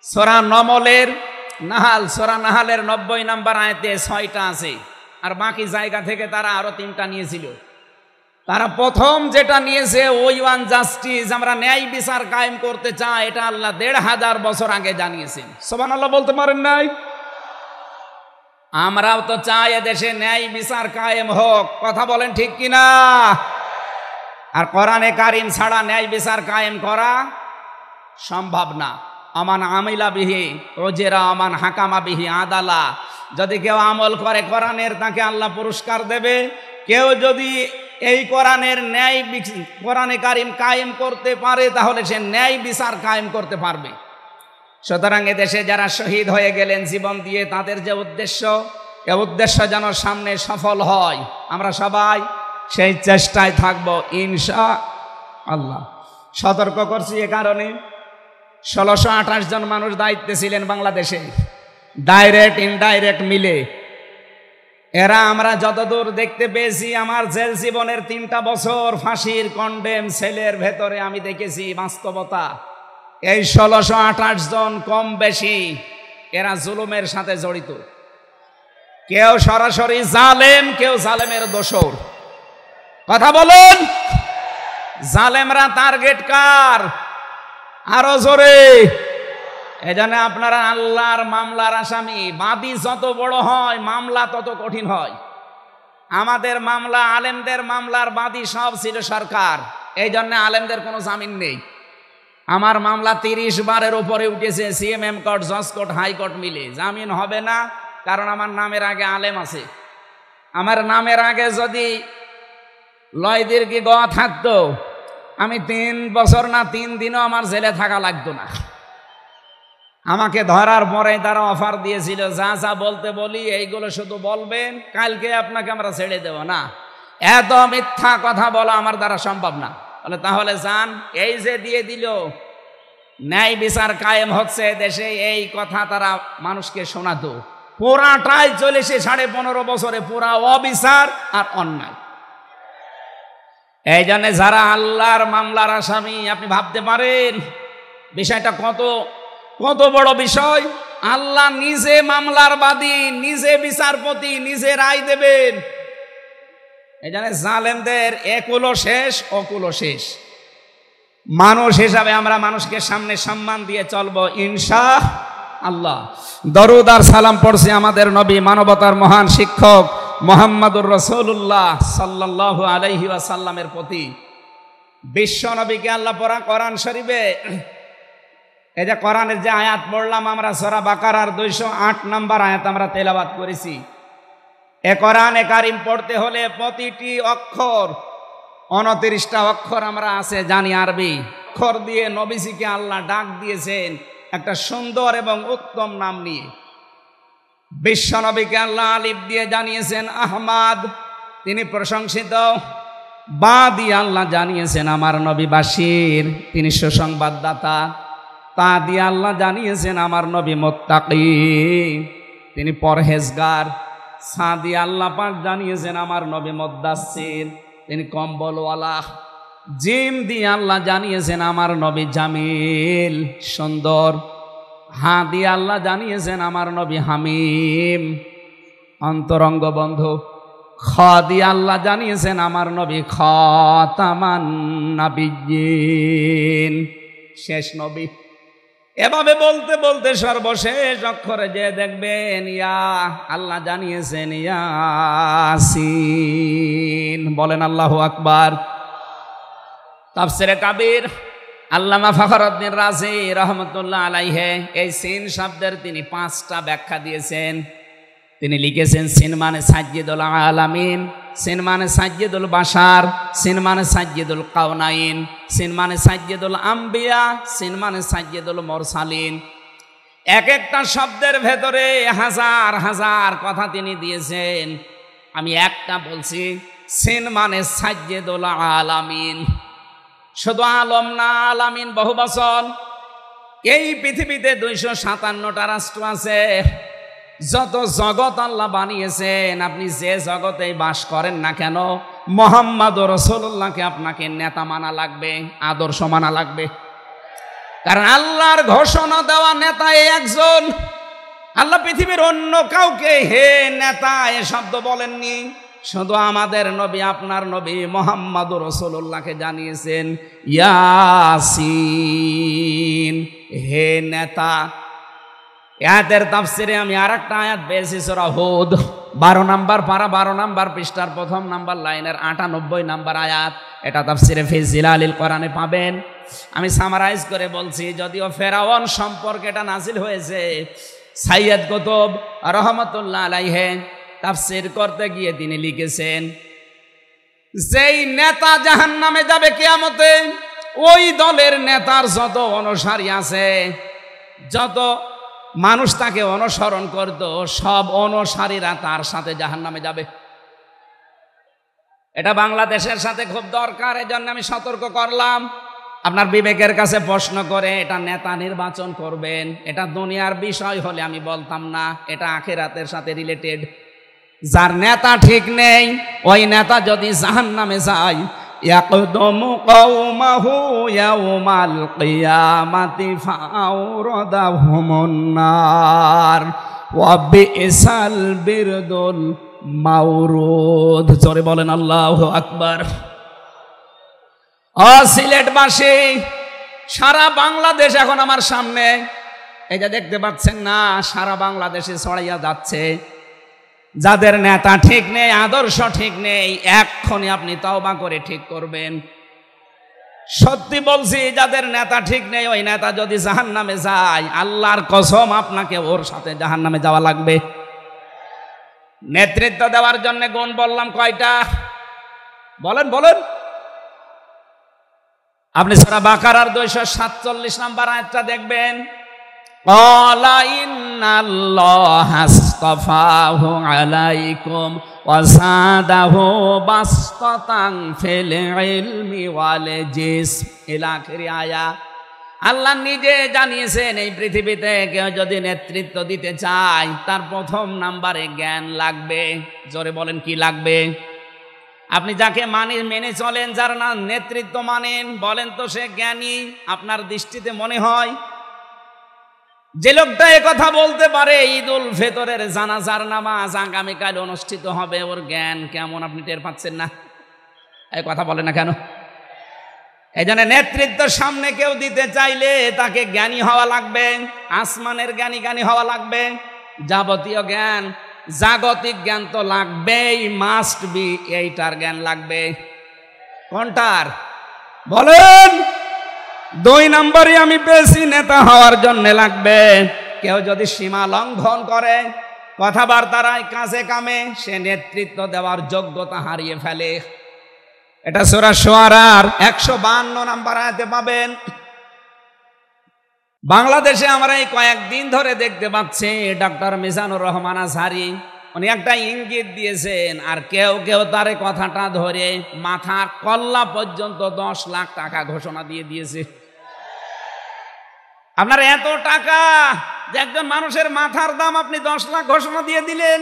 সূরা নমলের নাহাল, সূরা নাহালের 90 নম্বর আয়াতে 6টা আছে, আর বাকি জায়গা থেকে তারা আরো 3টা নিয়েছিল। তারা প্রথম যেটা নিয়েছে ওই ওয়ান জাস্টিস, আমরা ন্যায় বিচার কায়েম করতে চাই, এটা আল্লাহ 1500 বছর আগে জানিয়েছেন। সুবহানাল্লাহ বলতে পারেন নাই? আমরাও তো চাই এদেশে ন্যায় বিচার কায়েম হোক, কথা বলেন ঠিক কিনা? আর কোরআনে কারিম ছাড়া ন্যায় বিচার কায়েম করা সম্ভব না। আমান আমিলা বিহি ওজেরা আমান হাকামা বিহি আদালা। যদি কেউ আমল করে কোরআনের, তাকে আল্লাহ পুরস্কার দেবে। কেউ যদি এই কোরআনের ন্যায় কোরআনে কারিম কায়েম করতে পারে তাহলে সে ন্যায় বিচার কায়েম করতে পারবে। সুতরাং এদেশে যারা শহীদ হয়ে গেলেন জীবন দিয়ে, তাদের যে উদ্দেশ্য, এ উদ্দেশ্য যেন সামনে সফল হয়, আমরা সবাই সেই চেষ্টায় থাকবো ইনশাআল্লাহ। সতর্ক করছি এ কারণে, 1628 জন মানুষ দায়িত্বে ছিলেন বাংলাদেশে, ডাইরেক্ট ইনডাইরেক্ট মিলে। এরা আমরা যতদূর দেখতে পেয়েছি, আমার জেল জীবনের 3টা বছর ফাঁসির কন্ডেম সেলের ভেতরে আমি দেখেছি বাস্তবতা। এই 1628 জন কম বেশি এরা জুলুমের সাথে জড়িত। কেউ সরাসরি জালেম, কেউ জালেমের দোসর। কথা বলুন, জালেমরা টার্গেট কার? আরো জোরে। এজন্য আপনারা আল্লাহর মামলার আসামি। বাদী যত বড় হয় মামলা তত কঠিন হয়। আমাদের মামলা, আলেমদের মামলার বাদী সব ছিল সরকার। এই জন্য আলেমদের কোনো জামিন নেই। আমার মামলা 30 বারের উপরে উঠেছে, সিএমএম কোর্ট, জজ কোর্ট, হাইকোর্ট মিলে, জামিন হবে না, কারণ আমার নামের আগে আলেম আছে। আমার নামের আগে যদি লয়দের কি গ থাকতো, আমি 3 বছর না 3 দিনও আমার জেলে থাকা লাগতো না। আমাকে ধরার পরে তারা অফার দিয়েছিল, যা যা বলতে বলি এইগুলো শুধু বলবেন, কালকে আপনাকে আমরা ছেড়ে দেব না। এত মিথ্যা কথা বলা আমার দ্বারা সম্ভব না। বলে তাহলে যান, এই যে দিয়ে দিল, ন্যায় বিচার কায়েম হচ্ছে দেশে, এই কথা তারা মানুষকে শোনাতো। পুরাটাই চলেছে 15.5 বছরে, পুরা অবিচার আর অন্যায়। এই জন্য যারা আল্লাহর মামলার আসামি, আপনি ভাবতে পারেন বিষয়টা কত কত বড় বিষয়। আল্লাহ নিজে মামলার বাদী, নিজে বিচারপতি, নিজে রায় দেবেন। এই জন্য জালেমদের একুলো শেষ, অকুলো শেষ। মানুষ হিসাবে আমরা মানুষকে সামনে সম্মান দিয়ে চলবো ইনশাআল্লাহ। দরুদ আর সালাম পড়ছি আমাদের নবী, মানবতার মহান শিক্ষক মুহাম্মদুর রাসূলুল্লাহ সাল্লাল্লাহু আলাইহি ওয়াসাল্লামের প্রতি। বিশ্ব নবীকে আল্লাহ পড়া কোরআন শরীফে, এই যে কোরআনের যে আয়াত পড়লাম আমরা, সূরা বাকারার 208 নম্বর আয়াত আমরা তেলাওয়াত করেছি। এ কোরআনে কারিম পড়তে হলে প্রতিটি অক্ষর, 29টা অক্ষর আমরা আছে জানি আরবি, অক্ষর দিয়ে নবীজিকে আল্লাহ ডাক দিয়েছেন একটা সুন্দর এবং উত্তম নাম নিয়ে। বিশ্ব নবীকে আল্লাহ আলিফ দিয়ে জানিয়েছেন আহমাদ, তিনি প্রশংসিত। বা দিয়ে আল্লাহ জানিয়েছেন আমার নবী বাশির, তিনি সুসংবাদদাতা। তা দিয়ে আল্লাহ জানিয়েছেন আমার নবী মুত্তাকি, তিনি পরহেজগার। সা দিয়ে আল্লাহ পাক জানিয়েছেন আমার নবী মুদ্দাসসির, তিনি কম্বলওয়ালা। জিম দিয়ে আল্লাহ জানিয়েছেন আমার নবী জামিল, সুন্দর। হা দিয়ে আল্লাহ জানিয়েছেন আমার নবী হামিম, অন্তরঙ্গ বন্ধু। খ দিয়ে আল্লাহ জানিয়েছেন আমার নবী খাতামান নাবিয়্যিন, শেষ নবী। এভাবে বলতে বলতে সর্বশেষ অক্ষরে যে দেখবেন ইয়া, আল্লাহ জানিয়েছেন ইয়াসিন। বলেন আল্লাহু আকবার। তাফসিরে কাবীর আল্লামা ফখরুদ্দীন রাজি রহমতুল্লাহ আলাইহি এই সিন শব্দের তিনি 5টা ব্যাখ্যা দিয়েছেন। তিনি লিখেছেন সিন মানে সাজ্জিদুল আলামিন, সিন মানে সাজ্জিদুল বাশার, সিন মানে সাজ্জিদুল কাউনাইন, সিন মানে সাজ্জিদুল আম্বিয়া, সিন মানে সাজ্জিদুল মুরসালিন। এক একটা শব্দের ভেতরে হাজার হাজার কথা তিনি দিয়েছেন। আমি একটা বলছি, সিন মানে সাজ্জিদুল আলামিন, শুধু আলম না, আলামিন বহু বচন। এই পৃথিবীতে 257টা রাষ্ট্র আছে। যত জগৎ আল্লাহ বানিয়েছেন, আপনি যে জগতেই বাস করেন না কেন, মুহাম্মদুর রাসূলুল্লাহকে আপনাকে নেতা মানা লাগবে, আদর্শ মানা লাগবে। কারণ আল্লাহর ঘোষণা দেওয়া নেতা এই একজন। আল্লাহ পৃথিবীর অন্য কাউকে হে নেতা এ শব্দ বলেননি। শুধু আমাদের নবী, আপনার নবী মুহাম্মদুর রাসূলুল্লাহকে জানিয়েছেন ইয়াসিন, হে নেতা। আয়াতের তাফসিরে আমি আরেকটা আয়াত পেয়েছি, সূরা হুদ 12 নম্বর পারা 12 নম্বর পৃষ্ঠার 1ম নম্বর লাইনের 98 নম্বর আয়াত। এটা তাফসিরে ফি জিলালিল কোরআনে পাবেন। আমি সামারাইজ করে বলছি, যদিও ফেরাউন সম্পর্কে এটা নাজিল হয়েছে। সাইয়্যিদ কুতুব রহমাতুল্লাহ আলাইহি তাফসির করতে গিয়ে তিনি লিখেছেন, যেই নেতা জাহান্নামে যাবে কিয়ামতে, ওই দলের নেতার যত অনুসারী আছে, যত মানুষ তাকে অনুসরণ করত, সব অনুসারীরা তার সাথে জাহান্নামে যাবে। এটা বাংলাদেশের সাথে খুব দরকার, এজন্য আমি সতর্ক করলাম। আপনার বিবেকের কাছে প্রশ্ন করে এটা নেতা নির্বাচন করবেন, এটা দুনিয়ার বিষয় হলে আমি বলতাম না, এটা আখিরাতের সাথে রিলেটেড। যার নেতা ঠিক নেই, ওই নেতা যদি জাহান্নামে যায়, ইয়াকদুমু কওমাহু ইয়াউমাল কিয়ামাতি ফাআওরাদাহুমুন নার ওয়া বিসাল বিরদুল মাওরুদ। জোরে বলেন আল্লাহু আকবার। সিলেটবাসী, সারা বাংলাদেশ এখন আমার সামনে, এই যে দেখতে পাচ্ছেন না, সারা বাংলাদেশে ছড়াইয়া যাচ্ছে। যাদের নেতা ঠিক নেই, আদর্শ ঠিক নেই, এক্ষুনি আপনি তওবা করে ঠিক করবেন। সত্যি বলছি, যাদের নেতা ঠিক নেই ওই নেতা যদি জাহান্নামে যায়, আল্লাহর কসম আপনাকে ওর সাথে জাহান্নামে যাওয়া লাগবে। নেতৃত্ব দেওয়ার জন্য গুণ বললাম কয়টা? বলেন বলেন। আপনি সূরা বাকারার 247 নম্বর আয়াতটা দেখবেন। ক্বালা ইন্নাল্লাহা আসতাফাহু আলাইকুম ওয়া যাদাহু বাসতাতান ফিল ইলমি ওয়াল জিসম ইলা আখিরি আয়া। আল্লাহ নিজে জানিয়েছেন এই পৃথিবীতে কেউ যদি নেতৃত্ব দিতে চায় তার প্রথম নাম্বারে জ্ঞান লাগবে। জোরে বলেন, কি লাগবে? আপনি যাকে মেনে চলেন, যার না নেতৃত্ব মানেন, বলেন তো সে জ্ঞানী আপনার দৃষ্টিতে মনে হয়? যে লোকটা এ কথা বলতে পারে ঈদুল ফিতরের জানাজার নামাজ আগামীকাল অনুষ্ঠিত হবে, ওর জ্ঞান কেমন আপনি টের পাচ্ছেন না? এই কথা বলে না কেন? এই জন্য নেতৃত্ব সামনে কেউ দিতে চাইলে তাকে জ্ঞানী হওয়া লাগবে, আসমানের জ্ঞানী হওয়া লাগবে। যাবতীয় জ্ঞান, জাগতিক জ্ঞান তো লাগবেই, মাস্ট বি। এইটার জ্ঞান লাগবে। কোনটার বলেন? 2 নম্বরই আমি পেয়েছি, নেতা হওয়ার জন্য লাগবে। কেউ যদি সীমা লঙ্ঘন করে, কথাবার্তার কাজে কামে, সে নেতৃত্ব দেওয়ার যোগ্যতা হারিয়ে ফেলে। এটা সূরা শুআরার 152 নম্বর আয়াতে পাবেন। বাংলাদেশে আমরা এই কয়েকদিন ধরে দেখতে পাচ্ছি ডক্টর মিজানুর রহমান আজহারি উনি একটা ইঙ্গিত দিয়েছেন, আর কেউ কেউ তার কথাটা ধরে মাথার কল্লা পর্যন্ত 10 লাখ টাকা ঘোষণা দিয়ে দিয়েছে। আপনার এত টাকা যে একজন মানুষের মাথার দাম আপনি 10 লাখ ঘোষণা দিয়ে দিলেন,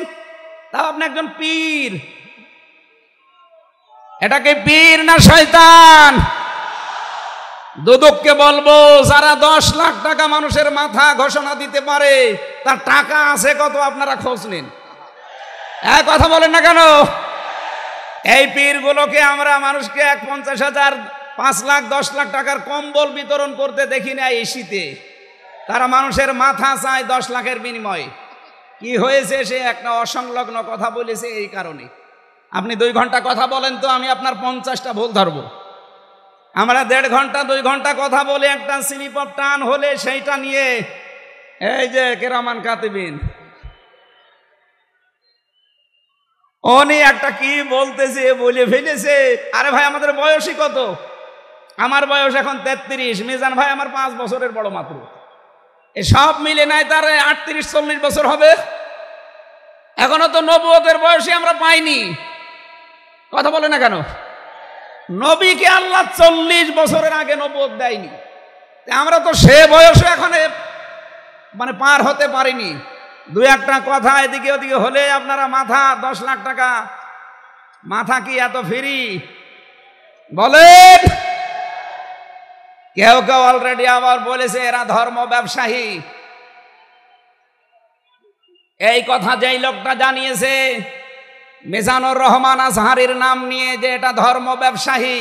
তাও আপনি একজন পীর। এটাকে পীর না শয়তান? দুদককে বলবো, যারা 10 লাখ টাকা মানুষের মাথা ঘোষণা দিতে পারে তার টাকা আছে কত আপনারা খোঁজ নিন। এক কথা বলেন না কেন? এই পীরগুলোকে আমরা মানুষকে 50,000, 5 লাখ, 10 লাখ টাকার কম্বল বিতরণ করতে দেখি না এই শীতে। তারা মানুষের মাথা চায় 10 লাখের বিনিময়ে। কি হয়েছে? সে একটা অসংলগ্ন কথা বলেছে এই কারণে। আপনি 2 ঘন্টা কথা বলেন তো আমি আপনার 50টা ভুল ধরবো। আমরা 1.5 ঘন্টা 2 ঘন্টা কথা বলে একটা স্লিপ অফ টান হলে সেইটা নিয়ে এই যে কেরামান কাতিবিন উনি একটা কি বলতেছে বলে ফেলেছে। আরে ভাই, আমাদের বয়সই কত? আমার বয়স এখন 33, মিজান ভাই আমার 5 বছরের বড় মাত্র। সব মিলে নাই তার 38-40 বছর হবে। এখনো তো নবুয়তের বয়সে আমরা পাইনি। কথা বলে না কেন? নবীকে আল্লাহ 40 বছরের আগে নবুয়ত দেয়নি। আমরা তো সে বয়সে এখন মানে পার হতে পারিনি। 2-1টা কথা এদিকে ওদিকে হলে আপনারা মাথা 10 লাখ টাকা। মাথা কি এত ফ্রি? বলেন। কেউ কেউ অলরেডি আবার বলেছে এরা ধর্ম ব্যবসায়ী। এই কথা যেই লোকটা জানিয়েছে মিজানুর রহমান আজহারির নাম নিয়ে যে এটা ধর্ম ব্যবসায়ী,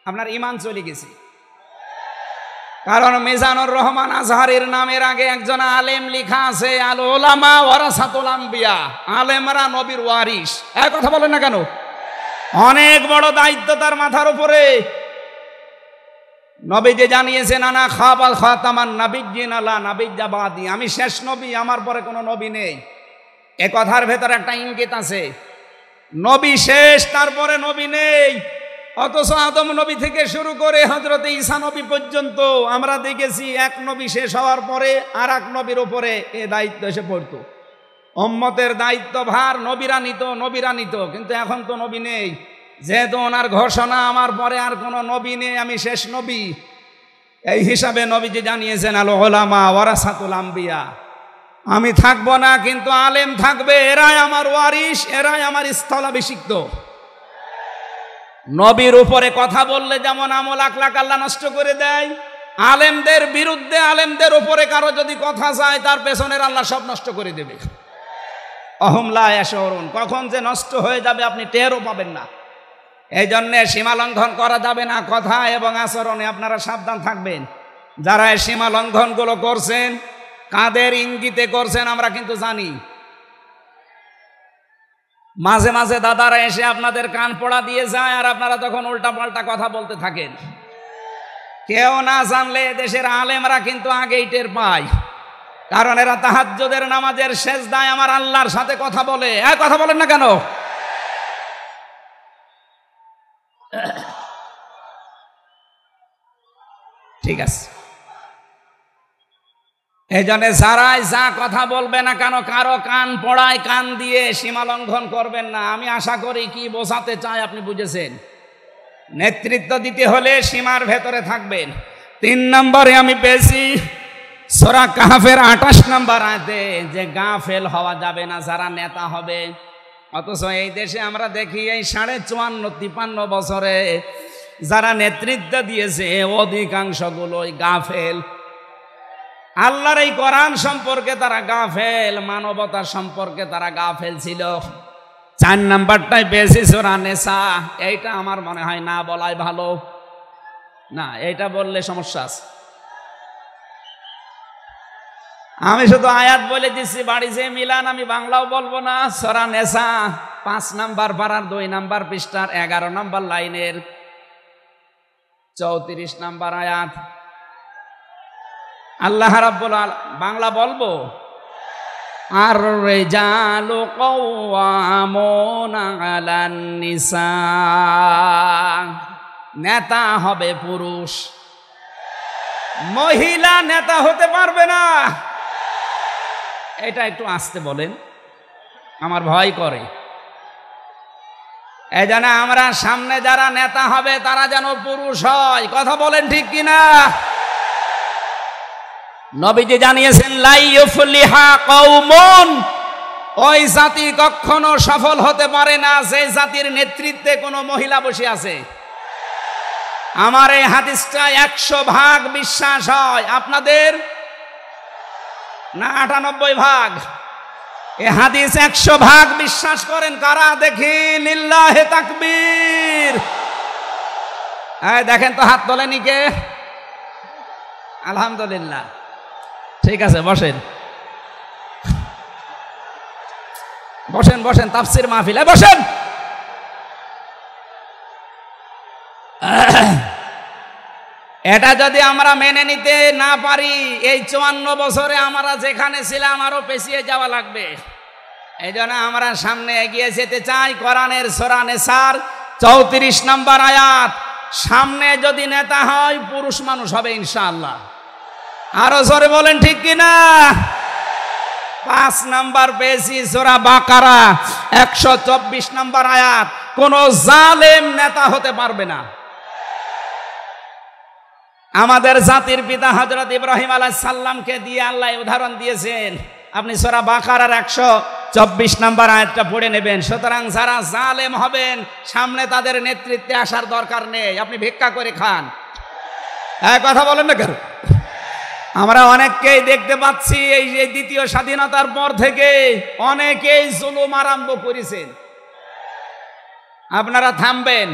আপনার ঈমান চলে গেছে। কারণ মিজানুর রহমান আজহারির নামের আগে একজন আলেম লেখা আছে, আল উলামা ওয়ারাসাতুল আম্বিয়া, আলেমরা নবীর ওয়ারিস। এই কথা বলেন না কেন? অনেক বড় দায়িত্ব তার মাথার উপরে। নবী যে জানিয়েছেন আনা খাবাল খাতামান নাবিয়্যিন লা নাবিয়্যা বাদি, আমি শেষ নবী, আমার পরে কোনো নবী নেই। এ কথার ভেতর একটা ইঙ্গিত আছে, নবী শেষ, তারপরে নবী নেই। অথচ আদম নবী থেকে শুরু করে হযরত ঈসা নবী পর্যন্ত আমরা দেখেছি এক নবী শেষ হওয়ার পরে আর এক নবীর উপরে এ দায়িত্ব এসে পড়তো। উম্মতের দায়িত্ব ভার নবীরা নিত, কিন্তু এখন তো নবী নেই। যেহেতু ওনার ঘোষণা আমার পরে আর কোনো নবী নেই, আমি শেষ নবী, এই হিসাবে নবীজি জানিয়েছেন আল উলামা ওয়ারাসাতুল আম্বিয়া, আমি থাকবো না কিন্তু আলেম থাকবে, এরাই আমার ওয়ারিস, এরাই আমার স্থলাভিষিক্ত। নবীর উপরে কথা বললে যেমন আমল আখলাক আল্লাহ নষ্ট করে দেয়, আলেমদের বিরুদ্ধে, আলেমদের উপরে কারো যদি কথা যায় তার পেছনের আল্লাহ সব নষ্ট করে দেবে। অহম লা ইয়াশউরুন, কখন যে নষ্ট হয়ে যাবে আপনি টেরও পাবেন না। এই জন্যে সীমা লঙ্ঘন করা যাবে না, কথা এবং আচরণে আপনারা সাবধান থাকবেন। যারা এই সীমা লঙ্ঘনগুলো করছেন, কাদের ইঙ্গিতে করছেন আমরা কিন্তু জানি। মাঝে মাঝে দাদারা এসে আপনাদের কান পড়া দিয়ে যায়, আর আপনারা তখন উল্টা পাল্টা কথা বলতে থাকেন। কেউ না জানলে দেশের আলেমরা কিন্তু আগেই টের পায়, কারণ এরা তাহাজ্জুদের নামাজের সেজদায় আমার আল্লাহর সাথে কথা বলে। কথা বলেন না কেন? ঠিক আছে, এই জন্য যারাই যা কথা বলবে না কেন, কারো কান পড়ায় কান দিয়ে সীমা লঙ্ঘন করবেন না। আমি আশা করি কি বোঝাতে চাই আপনি বুঝেছেন। নেতৃত্ব দিতে হলে সীমার ভেতরে থাকবেন। 3 নম্বরে আমি পেয়েছি সূরা কাহফের 28 নম্বর আয়াতে যে গাফেল হওয়া যাবে না যারা নেতা হবে। অথচ এই দেশে আমরা দেখি এই 54-53 বছরে যারা নেতৃত্ব দিয়েছে অধিকাংশগুলোই গাফেল। আল্লাহর এই কোরআন সম্পর্কে তারা গাফেল, মানবতা সম্পর্কে তারা গাফেল ছিল। 4 নাম্বারটাই পেয়েছি সূরা নিসা। এইটা আমার মনে হয় না বলাই ভালো, না এইটা বললে সমস্যা আছে। আমি শুধু আয়াত বলে দিচ্ছি, বাড়ি যে মিলান আমি বাংলাও বলবো না। সূরা নিসা 5 নাম্বার পারার 2 নাম্বার পৃষ্ঠার 11 নাম্বার লাইনের 34 নাম্বার আয়াত। আল্লাহ রাব্বুল আলামিন, বাংলা বলবো, আর রিজালু কাওয়ামুনা আলান নিসা, নেতা হবে পুরুষ, মহিলা নেতা হতে পারবে না। এটা একটু আস্তে বলেন, আমার ভয় করে। এই জন্য আমরা সামনে যারা নেতা হবে তারা যেন পুরুষ হয়। কথা বলেন ঠিক কিনা? নবীজি জানিয়েছেন লা ইউফলিহা কওমুন, ওই জাতি কখনো সফল হতে পারে না যে জাতির নেতৃত্বে কোনো মহিলা বসে আছে। আমার এই হাদিসটা 100% বিশ্বাস হয়, আপনাদের না 98 ভাগ? এই হাদিস 100% বিশ্বাস করেন কারা? দেখি লিল্লাহে তাকবীর। এই দেখেন তো, হাত তোলেনি কে? আলহামদুলিল্লাহ। ঠিক আছে, বসেন বসেন বসেন, তাফসীর মাহফিলে বসেন। এটা যদি আমরা মেনে নিতে না পারি, এই 54 বছরে আমরা যেখানে ছিলাম আরো পেছিয়ে যাওয়া লাগবে। এই জন্য আমরা সামনে এগিয়ে যেতে চাই। কোরআনের সূরা নিসার 34 নম্বর আয়াত, সামনে যদি নেতা হয় পুরুষ মানুষ হবে ইনশাআল্লাহ। আরো জোরে বলেন ঠিক কিনা? 5 নাম্বার পেয়েছি সূরা বাকারা 124 নম্বর আয়াত, কোন জালেম নেতা হতে পারবে না। আমাদের জাতির পিতা হযরত ইব্রাহিম আলাইহিস সালামকে দিয়ে আল্লাহ উদাহরণ দিয়েছেন। আপনি সূরা বাকারার 124 নম্বর আয়াতটা পড়ে নেবেন। সুতরাং যারা জালেম হবেন সামনে তাদের নেতৃত্বে আসার দরকার নেই, আপনি ভিক্ষা করে খান। কথা বলেন না কেন? আমরা অনেককেই দেখতে পাচ্ছি এই যে দ্বিতীয় স্বাধীনতার পর থেকে অনেকেই জুলুম আরম্ভ করেছেন। আপনারা থামবেন,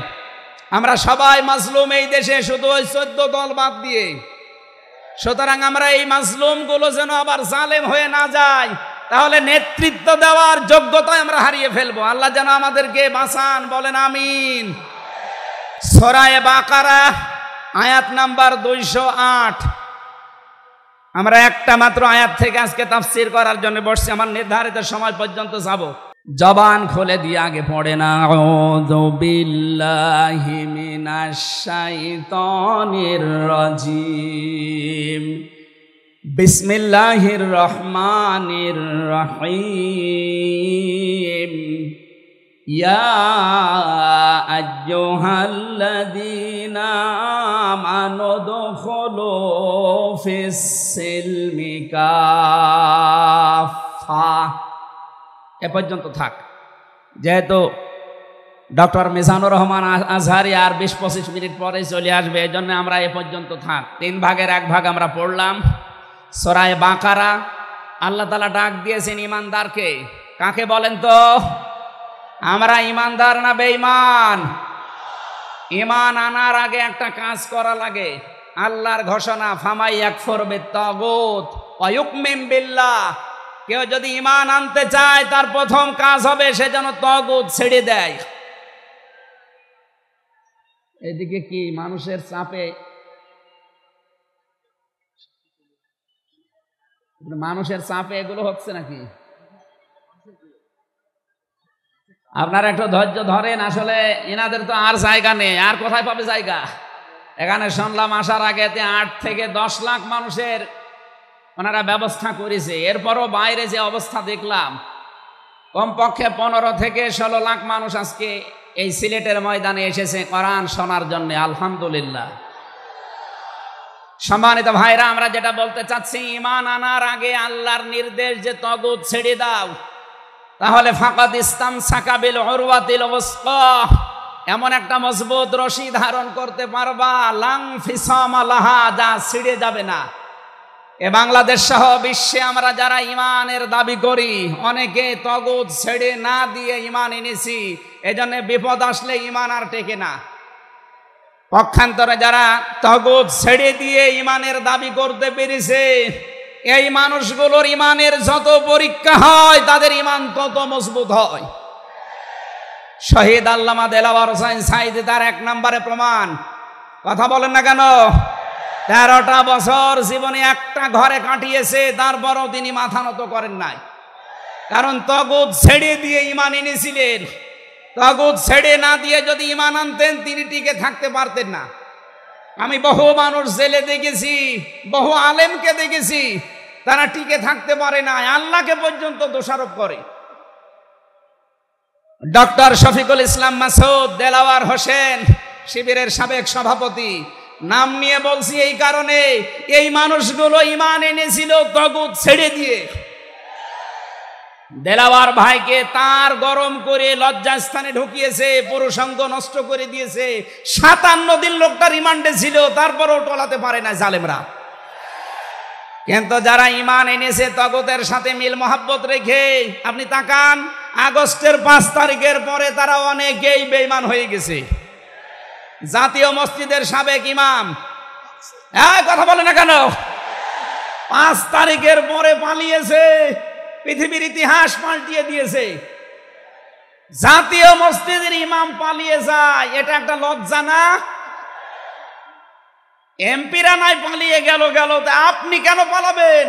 আমরা সবাই মাজলুম এই দেশে, শুধু ওই 14 দল বাদ দিয়ে। সুতরাং আমরা এই মাজলুম গুলো যেন আবার জালেম হয়ে না যায়, তাহলে নেতৃত্ব দেওয়ার যোগ্যতা আমরা হারিয়ে ফেলবো। আল্লাহ যেন আমাদেরকে বাঁচান, বলেন আমিন। সূরা বাকারা আয়াত নাম্বার 208। আমরা একটা মাত্র আয়াত থেকে আজকে তাফসীর করার জন্য বসছি, আমার নির্ধারিত সময় পর্যন্ত যাব। জবান খুলে দিয়ে আগে পড়ে না, আউযু বিল্লাহি মিনাশ শাইতানির রাজিম, বিসমিল্লাহির রহমানির রহিম, ইয়া আইয়ুহাল্লাযীনা আমানু দুখুলু ফিস সিলমি কাফা। এ পর্যন্ত থাক। যেহেতু ডক্টর মিজানুর রহমান আজহারি আর 20-25 মিনিট পরে চলে আসবে, এই জন্য আমরা এ পর্যন্ত থাক। 3 ভাগের 1 ভাগ আমরা পড়লাম। সূরা বাকারা আল্লাহ তাআলা ডাক দিয়েছেন ইমানদারকে। কাকে বলেন তো? আমরা ইমানদার না বেঈমান? ঈমান আনার আগে একটা কাজ করা লাগে। আল্লাহর ঘোষণা, ফামাই ইয়াকফুর বিত্তাগুত ওয়া ইউমিন বিল্লাহ, কেউ যদি ঈমান আনতে চায় তার প্রথম কাজ হবে সে যেন তাগুত ছেড়ে দেয়। এদিকে কি মানুষের চাপে, এগুলো হচ্ছে নাকি? আপনারা একটু ধৈর্য ধরেন। আসলে এনাদের তো আর জায়গা নেই, আর কোথায় পাবে জায়গা? এখানে শুনলাম আসার আগে 8 থেকে 10 লাখ মানুষের ওনারা ব্যবস্থা করেছে। এরপরও বাইরে যে অবস্থা দেখলাম, কমপক্ষে 15 থেকে 16 লাখ মানুষ আজকে এই সিলেটের ময়দানে এসেছে কোরআন শোনার জন্য। আলহামদুলিল্লাহ। সম্মানিত ভাইরা, আমরা যেটা বলতে চাচ্ছি, ঈমান আনার আগে আল্লাহর নির্দেশ যে তাগুত ছেড়ে দাও, তাহলে ফাকাদ ইসতামসাকা বিল উরওয়াতিল ওয়াসকা, এমন একটা মজবুত রশি ধারণ করতে পারবা, লাং ফিসামা লাহা, যা ছিঁড়ে যাবে না। এ বাংলাদেশ সহ বিশ্বে আমরা যারা ঈমানের দাবি করি, অনেকে তাগুত ছেড়ে না দিয়ে ঈমান এনেছি। এজন্য বিপদ আসলে ঈমান আর টেকে না। পক্ষান্তরে যারা তাগুত ছেড়ে দিয়ে ঈমানের দাবি করতে পেরেছে, এই মানুষগুলোর ঈমানের যত পরীক্ষা হয় তাদের ঈমান তত মজবুত হয়। শহীদ আল্লামা দেলাওয়ার হোসেন সাঈদী তার 1 নম্বরে প্রমাণ। কথা বলেন না কেন? 13টা বছর জীবনে একটা ঘরে কাটিয়েছে, তারপরও তিনি মাথা নত করেন নাই। কারণ তাগুত ছেড়ে দিয়ে ঈমান এনেছিলেন। তাগুত ছেড়ে না দিয়ে যদি ঈমান আনতেন তিনি টিকে থাকতে পারতেন না। আমি বহু মানুষ জেলে দেখেছি, বহু আলেমকে দেখেছি, তারা টিকে থাকতে পারে না, আল্লাহকে পর্যন্ত দোষারোপ করে। ডক্টর শফিকুল ইসলাম মাসুদ, দেলাওয়ার হোসেন শিবিরের সাবেক সভাপতি, নাম নিয়ে বলছি এই কারণে, এই মানুষগুলো ঈমান এনেছিল তাগুত ছেড়ে দিয়ে। দেলাওয়ার ভাইকে তার গরম করে লজ্জাস্থানে ঢুকিয়েছে, পুরুষাঙ্গ নষ্ট করে দিয়েছে। 57 দিন লোকটা রিমান্ডে ছিল, তারপরও টলাতে পারে না জালেমরা। কিন্তু যারা ঈমান এনেছে তাগুতের সাথে মিল মহাব্বত রেখে, আপনি তাকান, আগস্টের 5 তারিখের পরে তারা অনেকেই বেঈমান হয়ে গেছে। জাতীয় মসজিদের সাবেক ইমাম, কথা বলে না কেন? 5 তারিখের পরে পালিয়েছে, পৃথিবীর ইতিহাস পাল্টিয়ে দিয়েছে। জাতীয় মসজিদের ইমাম পালিয়ে যায়, এটা একটা লজ্জা না? এমপিরা নাই পালিয়ে গেল, আপনি কেন পালাবেন?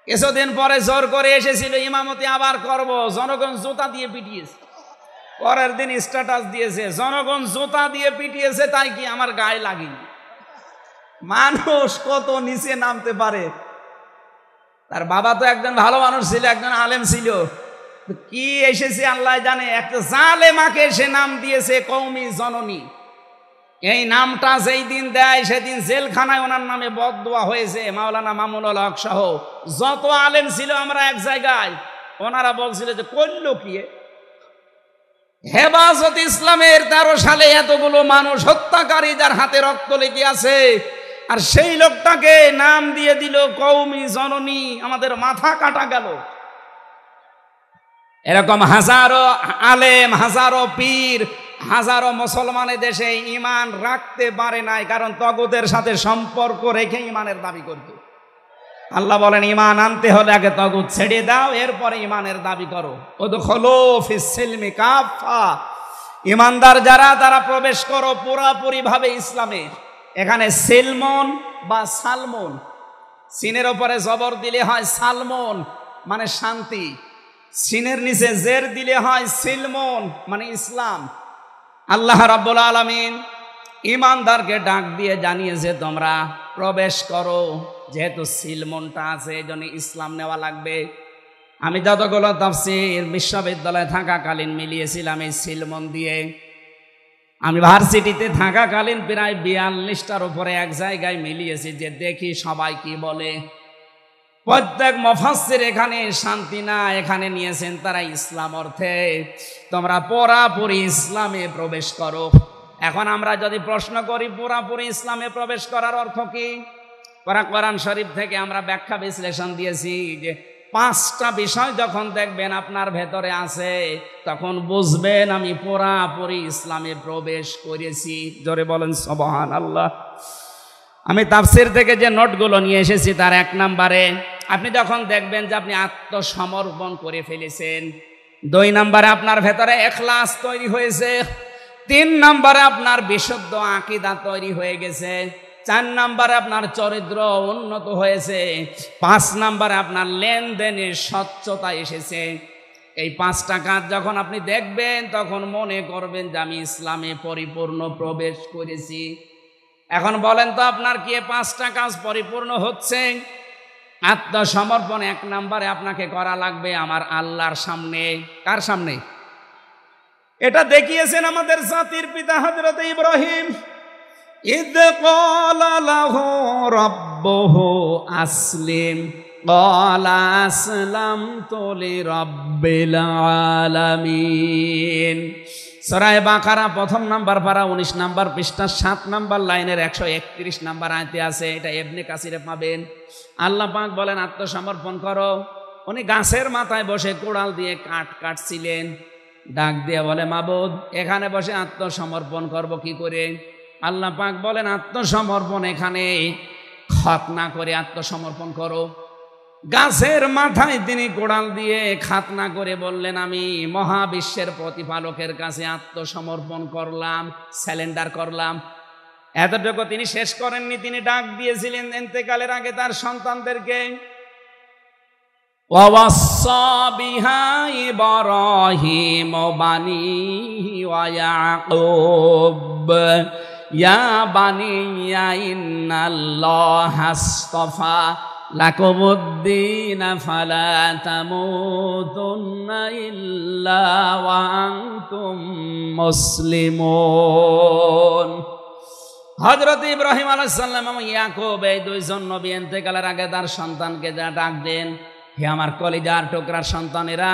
কিছুদিন পরে জোর করে এসেছিল, ইমামতি আবার করব, জনগণ জুতা দিয়ে পিটিয়েছে। পরের দিন স্ট্যাটাস দিয়েছে, জনগণ জুতা দিয়ে পিটিয়েছে, তাই কি আমার গায়ে লাগেনি। মানুষ কত নিচে নামতে পারে। তার বাবা তো একজন ভালো মানুষ ছিল, একজন আলেম ছিল, কি এসেছে আল্লাহ জানে। একটা জালেমাকে সে নাম দিয়েছে কওমি জননী। এই নামটা যেই দিন দেয় সেদিন জেলখানায় ওনার নামে বদদোয়া হয়েছে। মাওলানা মামুনুল হক সহ যত আলেম ছিল আমরা এক জায়গায়, ওনারা বলছিল যে করল কি? হেফাজত ইসলামের 13 সালে এতগুলো মানুষ হত্যাকারী যার হাতে রক্ত লেগে আছে, আর সেই লোকটাকে নাম দিয়ে দিল কওমি জননী। আমাদের মাথা কাটা গেল। এরকম হাজারো আলেম, হাজারো পীর, হাজারো মুসলমানের দেশে ঈমান রাখতে পারে নাই, কারণ তাগুতের সাথে সম্পর্ক রেখে ঈমানের দাবি করত। আল্লাহ বলেন ঈমান আনতে হলে আগে তাগুত ছেড়ে দাও, এরপরে ঈমানের দাবি করো। উদখুলু ফিস সিলমি কাফা, ঈমানদার যারা তারা প্রবেশ করো পুরাপুরি ভাবে ইসলামে। এখানে সিলমন বা সালমন, সিনের উপরে জবর দিলে হয় সালমন মানে শান্তি, সিনের নিচে জের দিলে হয় সিলমন মানে ইসলাম। আল্লাহ রাব্বুল আলামিন ঈমানদারকে ডাক দিয়ে জানিয়েছে তোমরা প্রবেশ করো। যেহেতু সিলমনটা আছে, এই জন্য ইসলাম নেওয়া লাগবে। আমি যতগুলো তাফসীর বিশ্ববিদ্যালয়ে থাকাকালীন মিলিয়েছিলাম এই সিলমন দিয়ে। আমি ভার্সিটিতে থাকাকালীন প্রায় 42টার উপরে এক জায়গায় মিলিয়েছি, যে দেখি সবাই কি বলে। প্রত্যেক মুফাসসির এখানে শান্তি না, এখানে নিয়েছেন তারা ইসলাম অর্থে তোমরা পুরাপুরি ইসলামে প্রবেশ করো। এখন আমরা যদি প্রশ্ন করি পুরাপুরি ইসলামে প্রবেশ করার অর্থ কি, কোরআন শরীফ থেকে আমরা ব্যাখ্যা বিশ্লেষণ দিয়েছি যে 5টা বিষয় যখন দেখবেন আপনার ভেতরে আছে, তখন বুঝবেন আমি পুরাপুরি ইসলামে প্রবেশ করেছি। জোরে বলেন সুবহানাল্লাহ। আমি তাফসীর থেকে যে নোটগুলো নিয়ে এসেছি তার 1 নম্বরে আপনি যখন দেখবেন যে আপনি আত্মসমর্পণ করে ফেলেছেন, 2 নম্বরে আপনার ভেতরে ইখলাস তৈরি হয়েছে, 3 নম্বরে আপনার বিশুদ্ধ আকীদা তৈরি হয়ে গেছে, 4 নম্বরে আপনার চরিত্র উন্নত হয়েছে, 5 নম্বরে আপনার লেনদেনে স্বচ্ছতা এসেছে। এই 5টা কাজ যখন আপনি দেখবেন তখন মনে করবেন যে আমি ইসলামে পরিপূর্ণ প্রবেশ করেছি। এখন বলেন তো আপনার কি এই 5টা কাজ পরিপূর্ণ হচ্ছে? আত্মসমর্পণ 1 নম্বরে আপনাকে করা লাগবে আমার আল্লাহর সামনে। কার সামনে? এটা দেখিয়েছেন আমাদের জাতির পিতা হযরত ইব্রাহিম। ইদ ক্বালা লাহু রাব্বুহু আসলিম ক্বালা আসলামতু লিরাব্বিল আলামিন। সূরা বাকারা 1 নম্বর পারা 19 নম্বর পৃষ্ঠা 7 নম্বর লাইনের 131 নম্বর আয়াতে আছে। এটা ইবনে কাসিরে পাবেন। আল্লাহ পাক বলেন আত্মসমর্পণ করো। উনি গাছের মাথায় বসে কোড়াল দিয়ে কাঠ কাটছিলেন, ডাক দিয়ে বলে মাবুদ এখানে বসে আত্মসমর্পণ করব কি করে? আল্লাহ পাক বলেন আত্মসমর্পণ এখানে খাতনা করে আত্মসমর্পণ করো। গাছের মাথায় তিনি কোড়াল দিয়ে খাতনা করে বললেন আমি মহাবিশ্বের প্রতিপালকের কাছে আত্মসমর্পণ করলাম, স্যালেন্ডার করলাম। এতটুকু তিনি শেষ করেননি, তিনি ডাক দিয়েছিলেন ইন্তেকালের আগে তার সন্তানদেরকে, ওয়াসাসা বিহা ইব্রাহিম বানিহি ওয়া ইয়াকুব ইয়া বানিয়া ইন্নাল্লাহা আসতাফা লাকুমুদ্দিন ফালা তামুতুন্না ইল্লা ওয়া আনতুম মুসলিমুন। হযরত ইব্রাহিম আলাইহিস সালাম এবং ইয়াকুব এই 2 জন নবী ইন্তেকালের আগে তার সন্তানকে যা ডাক দেন, হে আমার কলিজার টুকরার সন্তানেরা,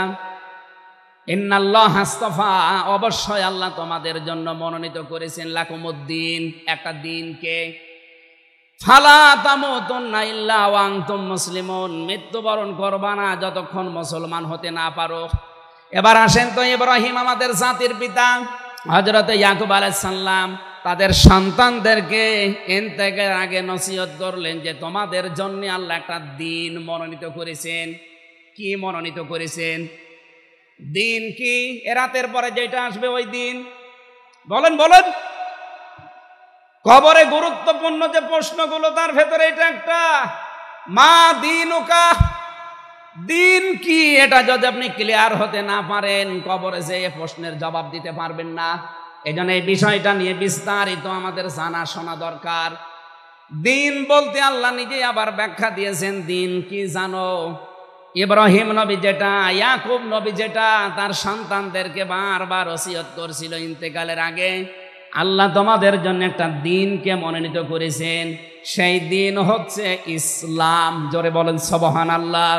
ইন্নাল্লাহা আসতাফা অবশ্যই আল্লাহ তোমাদের জন্য মনোনীত করেছেন লাকুমুদ্দিন একটা দিনকে, ফালা তামুতুন্না ইল্লা ওয়া আনতুম মুসলিমুন মৃত্যুবরণ করবা না যতক্ষণ মুসলমান হতে না পারো। এবার আসেন তো ইব্রাহিম আমাদের জাতির পিতা, হযরত ইয়াকুব আলাইহিস সালাম তাদের সন্তানদেরকে ইন্তেকালের আগে নসিহত করলেন যে তোমাদের জন্য আল্লাহ একটা দিন মনোনীত করেছেন। কি মনোনীত করেছেন? দিন কি? এ রাতের পরে যেটা আসবে ওই দিন। বলেন বলেন। কবরে গুরুত্বপূর্ণ যে প্রশ্নগুলো তার ভেতরে এটা একটা, মা দিনুকা, দিন কি? এটা যদি আপনি ক্লিয়ার হতে না পারেন কবরে যে প্রশ্নের জবাব দিতে পারবেন না। এজন্য এই বিষয়টা নিয়ে বিস্তারিত আমাদের জানা শোনা দরকার। দিন বলতে আল্লাহ নিজেই আবার ব্যাখ্যা দিয়েছেন। দিন কি জানো? ইব্রাহিম নবী যেটা, ইয়াকুব নবী যেটা তার সন্তানদেরকে বারবার ওসিয়ত করছিল ইন্তেকালের আগে, আল্লাহ তোমাদের জন্য একটা দিনকে মনোনীত করেছেন। সেই দিন হচ্ছে ইসলাম। জোরে বলেন সুবহানাল্লাহ।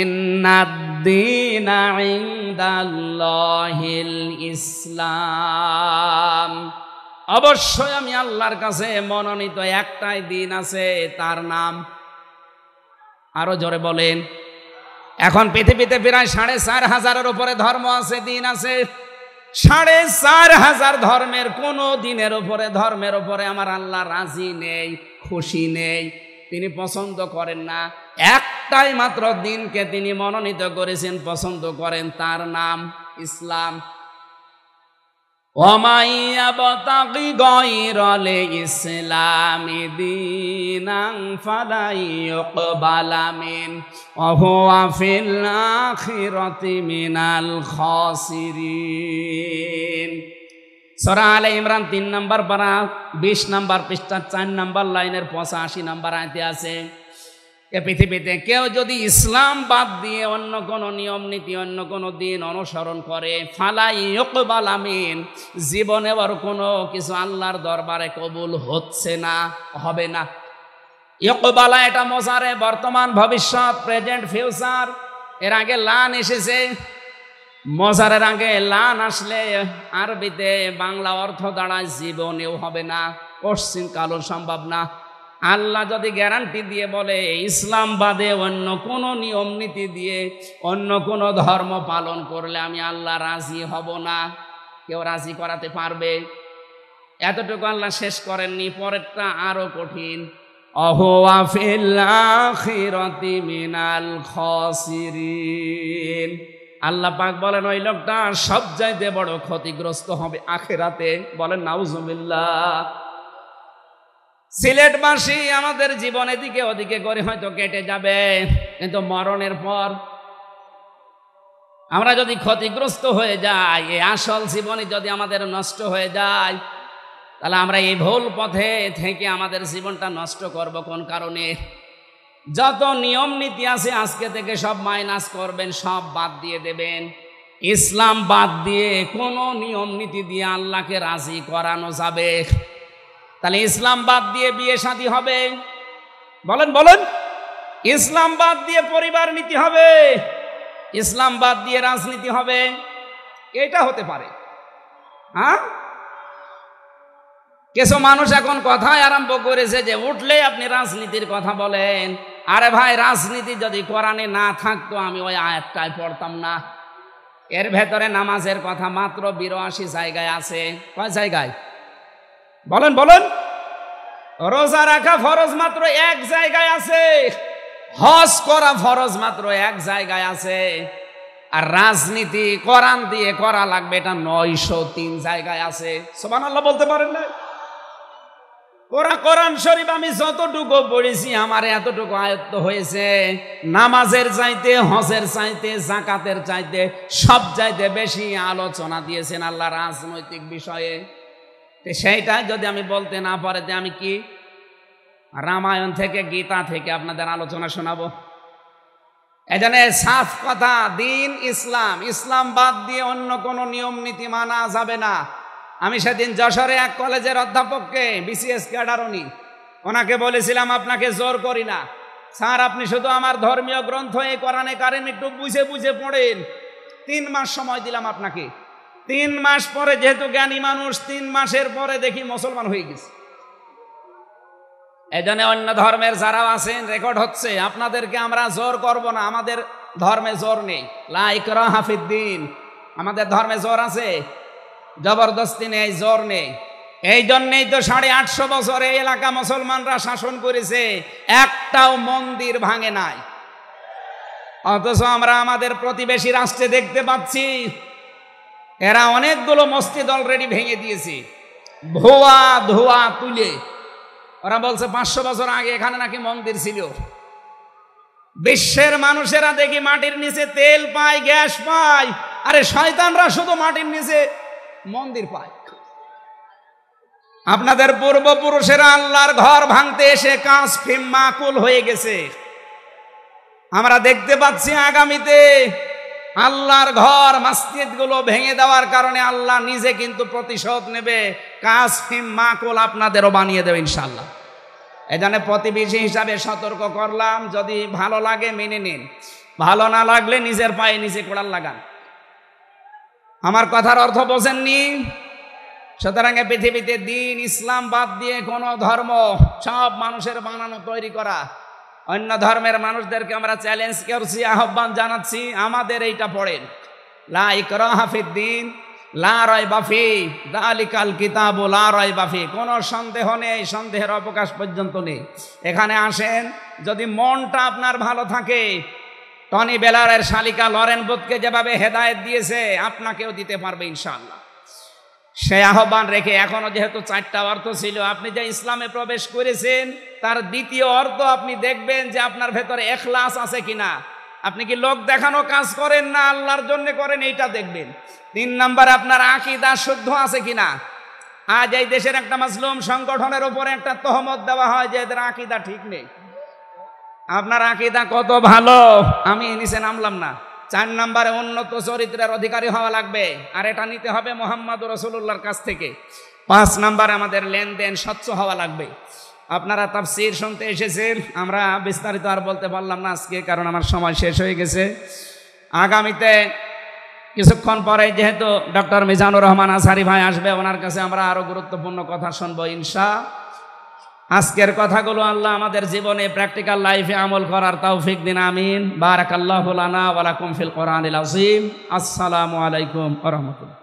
ইন্নাদ-দীনা ইনদাল্লাহিল ইসলাম। অবশ্যই আমি আল্লাহর কাছে মনোনীত একটাই দিন আছে, তার নাম, আরো জোরে বলেন। এখন পৃথিবীতে প্রায় 4,500-এর উপরে ধর্ম আছে, দিন আছে। 4,500 ধর্মের কোন দিনের উপরে, ধর্মের উপরে আমার আল্লাহ রাজি নেই, খুশি নেই, তিনি পছন্দ করেন না। একটাই মাত্র দিনকে তিনি মনোনীত করেছেন, পছন্দ করেন, তার নাম ইসলাম। ওয়ামাই ইয়াবতাগি গায়রাল ইসলামি দীনান ফালা ইউকবালা মিন ওয়া হুয়া ফিল আখিরাতি মিনাল খাসিরিন। সূরা আলে ইমরান 3 নম্বর পারা 20 নম্বর পৃষ্ঠা 4 নম্বর লাইনের 85 নম্বর আয়াতে আছে, এ পৃথিবীতে কেউ যদি ইসলাম বাদ দিয়ে অন্য কোন নিয়ম নীতি, অন্য কোন দিন অনুসরণ করে, ফালা ইউকবালা মিন, জীবনে আর কোনো কিছু আল্লাহর দরবারে কবুল হচ্ছে না, হবে না। ইউকবালা এটা মোজারে, বর্তমান ভবিষ্যৎ, প্রেজেন্ট ফিউচার। এর আগে লান এসেছে, মজারের আগে লান আসলে আরবিতে বাংলা অর্থ দাঁড়ায় জীবনেও হবে না, পশ্চিম কালও সম্ভব না। আল্লাহ যদি গ্যারান্টি দিয়ে বলে ইসলাম বাদে অন্য কোন নিয়ম নীতি দিয়ে অন্য কোন ধর্ম পালন করলে আমি আল্লাহ রাজি হব না, কেউ রাজি করাতে পারবে? এতটুকু আল্লাহ শেষ করেননি, পরেরটা আরো কঠিন। অহুয়া ফিল আখিরাতি মিনাল খাসিরিন। আল্লাহ পাক বলেন ওই লোকটা সবচাইতে বড় ক্ষতিগ্রস্ত হবে আখিরাতে। বলেন নাউজুবিল্লাহ। সিলেটবাসী আমাদের জীবন এদিকে ওদিকে করে হয়তো কেটে যাবে, কিন্তু মরণের পর আমরা যদি ক্ষতিগ্রস্ত হয়ে যাই, এই আসল জীবনে যদি আমাদের নষ্ট হয়ে যায়, তাহলে আমরা এই ভুল পথে থেকে আমাদের জীবনটা নষ্ট করব কোন কারণে? যত নিয়ম নীতি আছে আজকে থেকে সব মাইনাস করবেন, সব বাদ দিয়ে দেবেন। ইসলাম বাদ দিয়ে কোনো নিয়ম নীতি দিয়ে আল্লাহকে রাজি করানো যাবে? তাহলে ইসলাম বাদ দিয়ে বিয়ে শাদী হবে? বলেন বলেন। ইসলাম বাদ দিয়ে পরিবার নীতি হবে? ইসলাম বাদ দিয়ে রাজনীতি হবে? এটা হতে পারে। হ্যাঁ, কিছু মানুষ এখন কথাই আরম্ভ করেছে যে উঠলে আপনি রাজনীতির কথা বলেন। আরে ভাই, রাজনীতি যদি কোরআনে না থাকতো আমি ওই আয়াতটাই পড়তাম না। এর ভেতরে নামাজের কথা মাত্র 82 জায়গায় আছে। কয় জায়গায়? বলেন বলেন। রোজা রাখা ফরজ মাত্র 1 জায়গায় আছে। হজ করা ফরজ মাত্র 1 জায়গায় আছে। আর রাজনীতি কোরআন দিয়ে করা লাগবে এটা 903 জায়গায় আছে। সুবহানাল্লাহ বলতে পারেন না? কোরআন শরীফ আমি যতটুকু পড়েছি আমার এতটুকু আয়ত্ত হয়েছে। নামাজের চাইতে, হজের চাইতে, যাকাতের চাইতে সব চাইতে বেশি আলোচনা দিয়েছেন আল্লাহ রাজনৈতিক বিষয়ে। সেইটা যদি আমি বলতে না পারে আমি কি রামায়ণ থেকে, গীতা থেকে আপনাদের আলোচনা শোনাবো? এজন্য সাফ কথা, দিন ইসলাম, ইসলাম বাদ দিয়ে অন্য কোনো নিয়ম নীতি মানা যাবে না। আমি সেদিন যশোরে এক কলেজের অধ্যাপককে, বিসিএস ক্যাডার উনি, ওনাকে বলেছিলাম আপনাকে জোর করি না স্যার, আপনি শুধু আমার ধর্মীয় গ্রন্থ এই কোরআনে কারিম একটু বুঝে বুঝে পড়েন। 3 মাস সময় দিলাম আপনাকে। 3 মাস পরে, যেহেতু জ্ঞানী মানুষ, 3 মাসের পরে দেখি মুসলমান হয়ে গেছে। এজন্য অন্য ধর্মের যারা আছেন, রেকর্ড হচ্ছে, আপনাদেরকে আমরা জোর করব না। আমাদের ধর্মে জোর নেই। লা ইকরাহা ফিদ্দিন। আমাদের ধর্মে জোর আছে? জবরদস্তি নেই, জোর নেই। এই জন্যেই তো 850 বছর এই এলাকা মুসলমানরা শাসন করেছে, একটাও মন্দির ভাঙে নাই। অথচ আমরা আমাদের প্রতিবেশী রাষ্ট্রে দেখতে পাচ্ছি এরা অনেকগুলো মসজিদ অলরেডি ভেঙে দিয়েছে, ভুয়া ধোয়া তুলে। ওরা বলছে 500 বছর আগে এখানে নাকি মন্দির ছিল। বিশ্বের মানুষেরা দেখি মাটির নিচে তেল পায়, গ্যাস পায়, আরে শয়তানরা শুধু মাটির নিচে মন্দির পায়। আপনাদের পূর্বপুরুষেরা আল্লাহর ঘর ভাঙতে এসে কাঁচ ফিম মাকুল হয়ে গেছে। আমরা দেখতে পাচ্ছি আগামীতে আল্লাহর ঘর, মসজিদগুলো ভেঙে দেওয়ার কারণে আল্লাহ নিজে কিন্তু প্রতিশোধ নেবে। কাঁচ ফিম মাকুল আপনাদেরও বানিয়ে দেবে ইনশাআল্লাহ। এজন্য প্রতিবেশী হিসাবে সতর্ক করলাম, যদি ভালো লাগে মেনে নিন, ভালো না লাগলে নিজের পায়ে নিজে কোড়াল লাগান। আমার কথার অর্থ বোঝেননি? সুতরাং পৃথিবীতে দিন ইসলাম বাদ দিয়ে কোনো ধর্ম সব মানুষের বানানো তৈরি করা। অন্য ধর্মের মানুষদেরকে আমরা চ্যালেঞ্জ করছি, আহ্বান জানাচ্ছি, আমাদের এইটা পড়েন, লা ইকরাহা ফিদ্দিন লা রাইবা ফিহি যালিকাল কিতাবু লা রাইবা ফিহি। কোনো সন্দেহ নেই, সন্দেহের অবকাশ পর্যন্ত নেই। এখানে আসেন, যদি মনটা আপনার ভালো থাকে, টনি বেলারের শালিকা লরেন বুথকে যেভাবে হেদায়েত দিয়েছে আপনাকেও দিতে পারবে ইনশাআল্লাহ। সেই আহ্বান রেখে, এখনো যেহেতু 4টা অর্থ ছিল, আপনি যে ইসলামে প্রবেশ করেছেন তার দ্বিতীয় অর্থ আপনি দেখবেন যে আপনার ভেতরে ইখলাস আছে কিনা। আপনি কি লোক দেখানো কাজ করেন না আল্লাহর জন্য করেন, এইটা দেখবেন। 3 নাম্বার, আপনার আকীদা শুদ্ধ আছে কিনা। আজ এই দেশের একটা মাসলুম সংগঠনের উপরে একটা তহমত দেওয়া হয় যে এদের আকীদা ঠিক নেই। আপনার আকীদা কত ভালো, আমি নিচে নামলাম না। 4 নাম্বারে, উন্নত চরিত্রের অধিকারী হওয়া লাগবে, আর এটা নিতে হবে মুহাম্মদুর রাসূলুল্লাহর কাছ থেকে। 5 নাম্বারে, আমাদের লেনদেন স্বচ্ছ হওয়া লাগবে। আপনারা তাফসীর শুনতে এসেছেন, আমরা বিস্তারিত আর বলতে পারলাম না আজকে, কারণ আমার সময় শেষ হয়ে গেছে। আগামীতে কিছুক্ষণ পরে যেহেতু ডক্টর মিজানুর রহমান আজহারি ভাই আসবে, ওনার কাছে আমরা আরো গুরুত্বপূর্ণ কথা শুনবো ইনশাআল্লাহ। আজকের কথাগুলো আল্লাহ আমাদের জীবনে প্র্যাকটিক্যাল লাইফে আমল করার তৌফিক দিন, আমিন। বারাকাল্লাহু লানা ওয়া লাকুম ফিল কোরআনিল আযীম। আসসালামু আলাইকুম ওয়া রাহমাতুল্লাহ।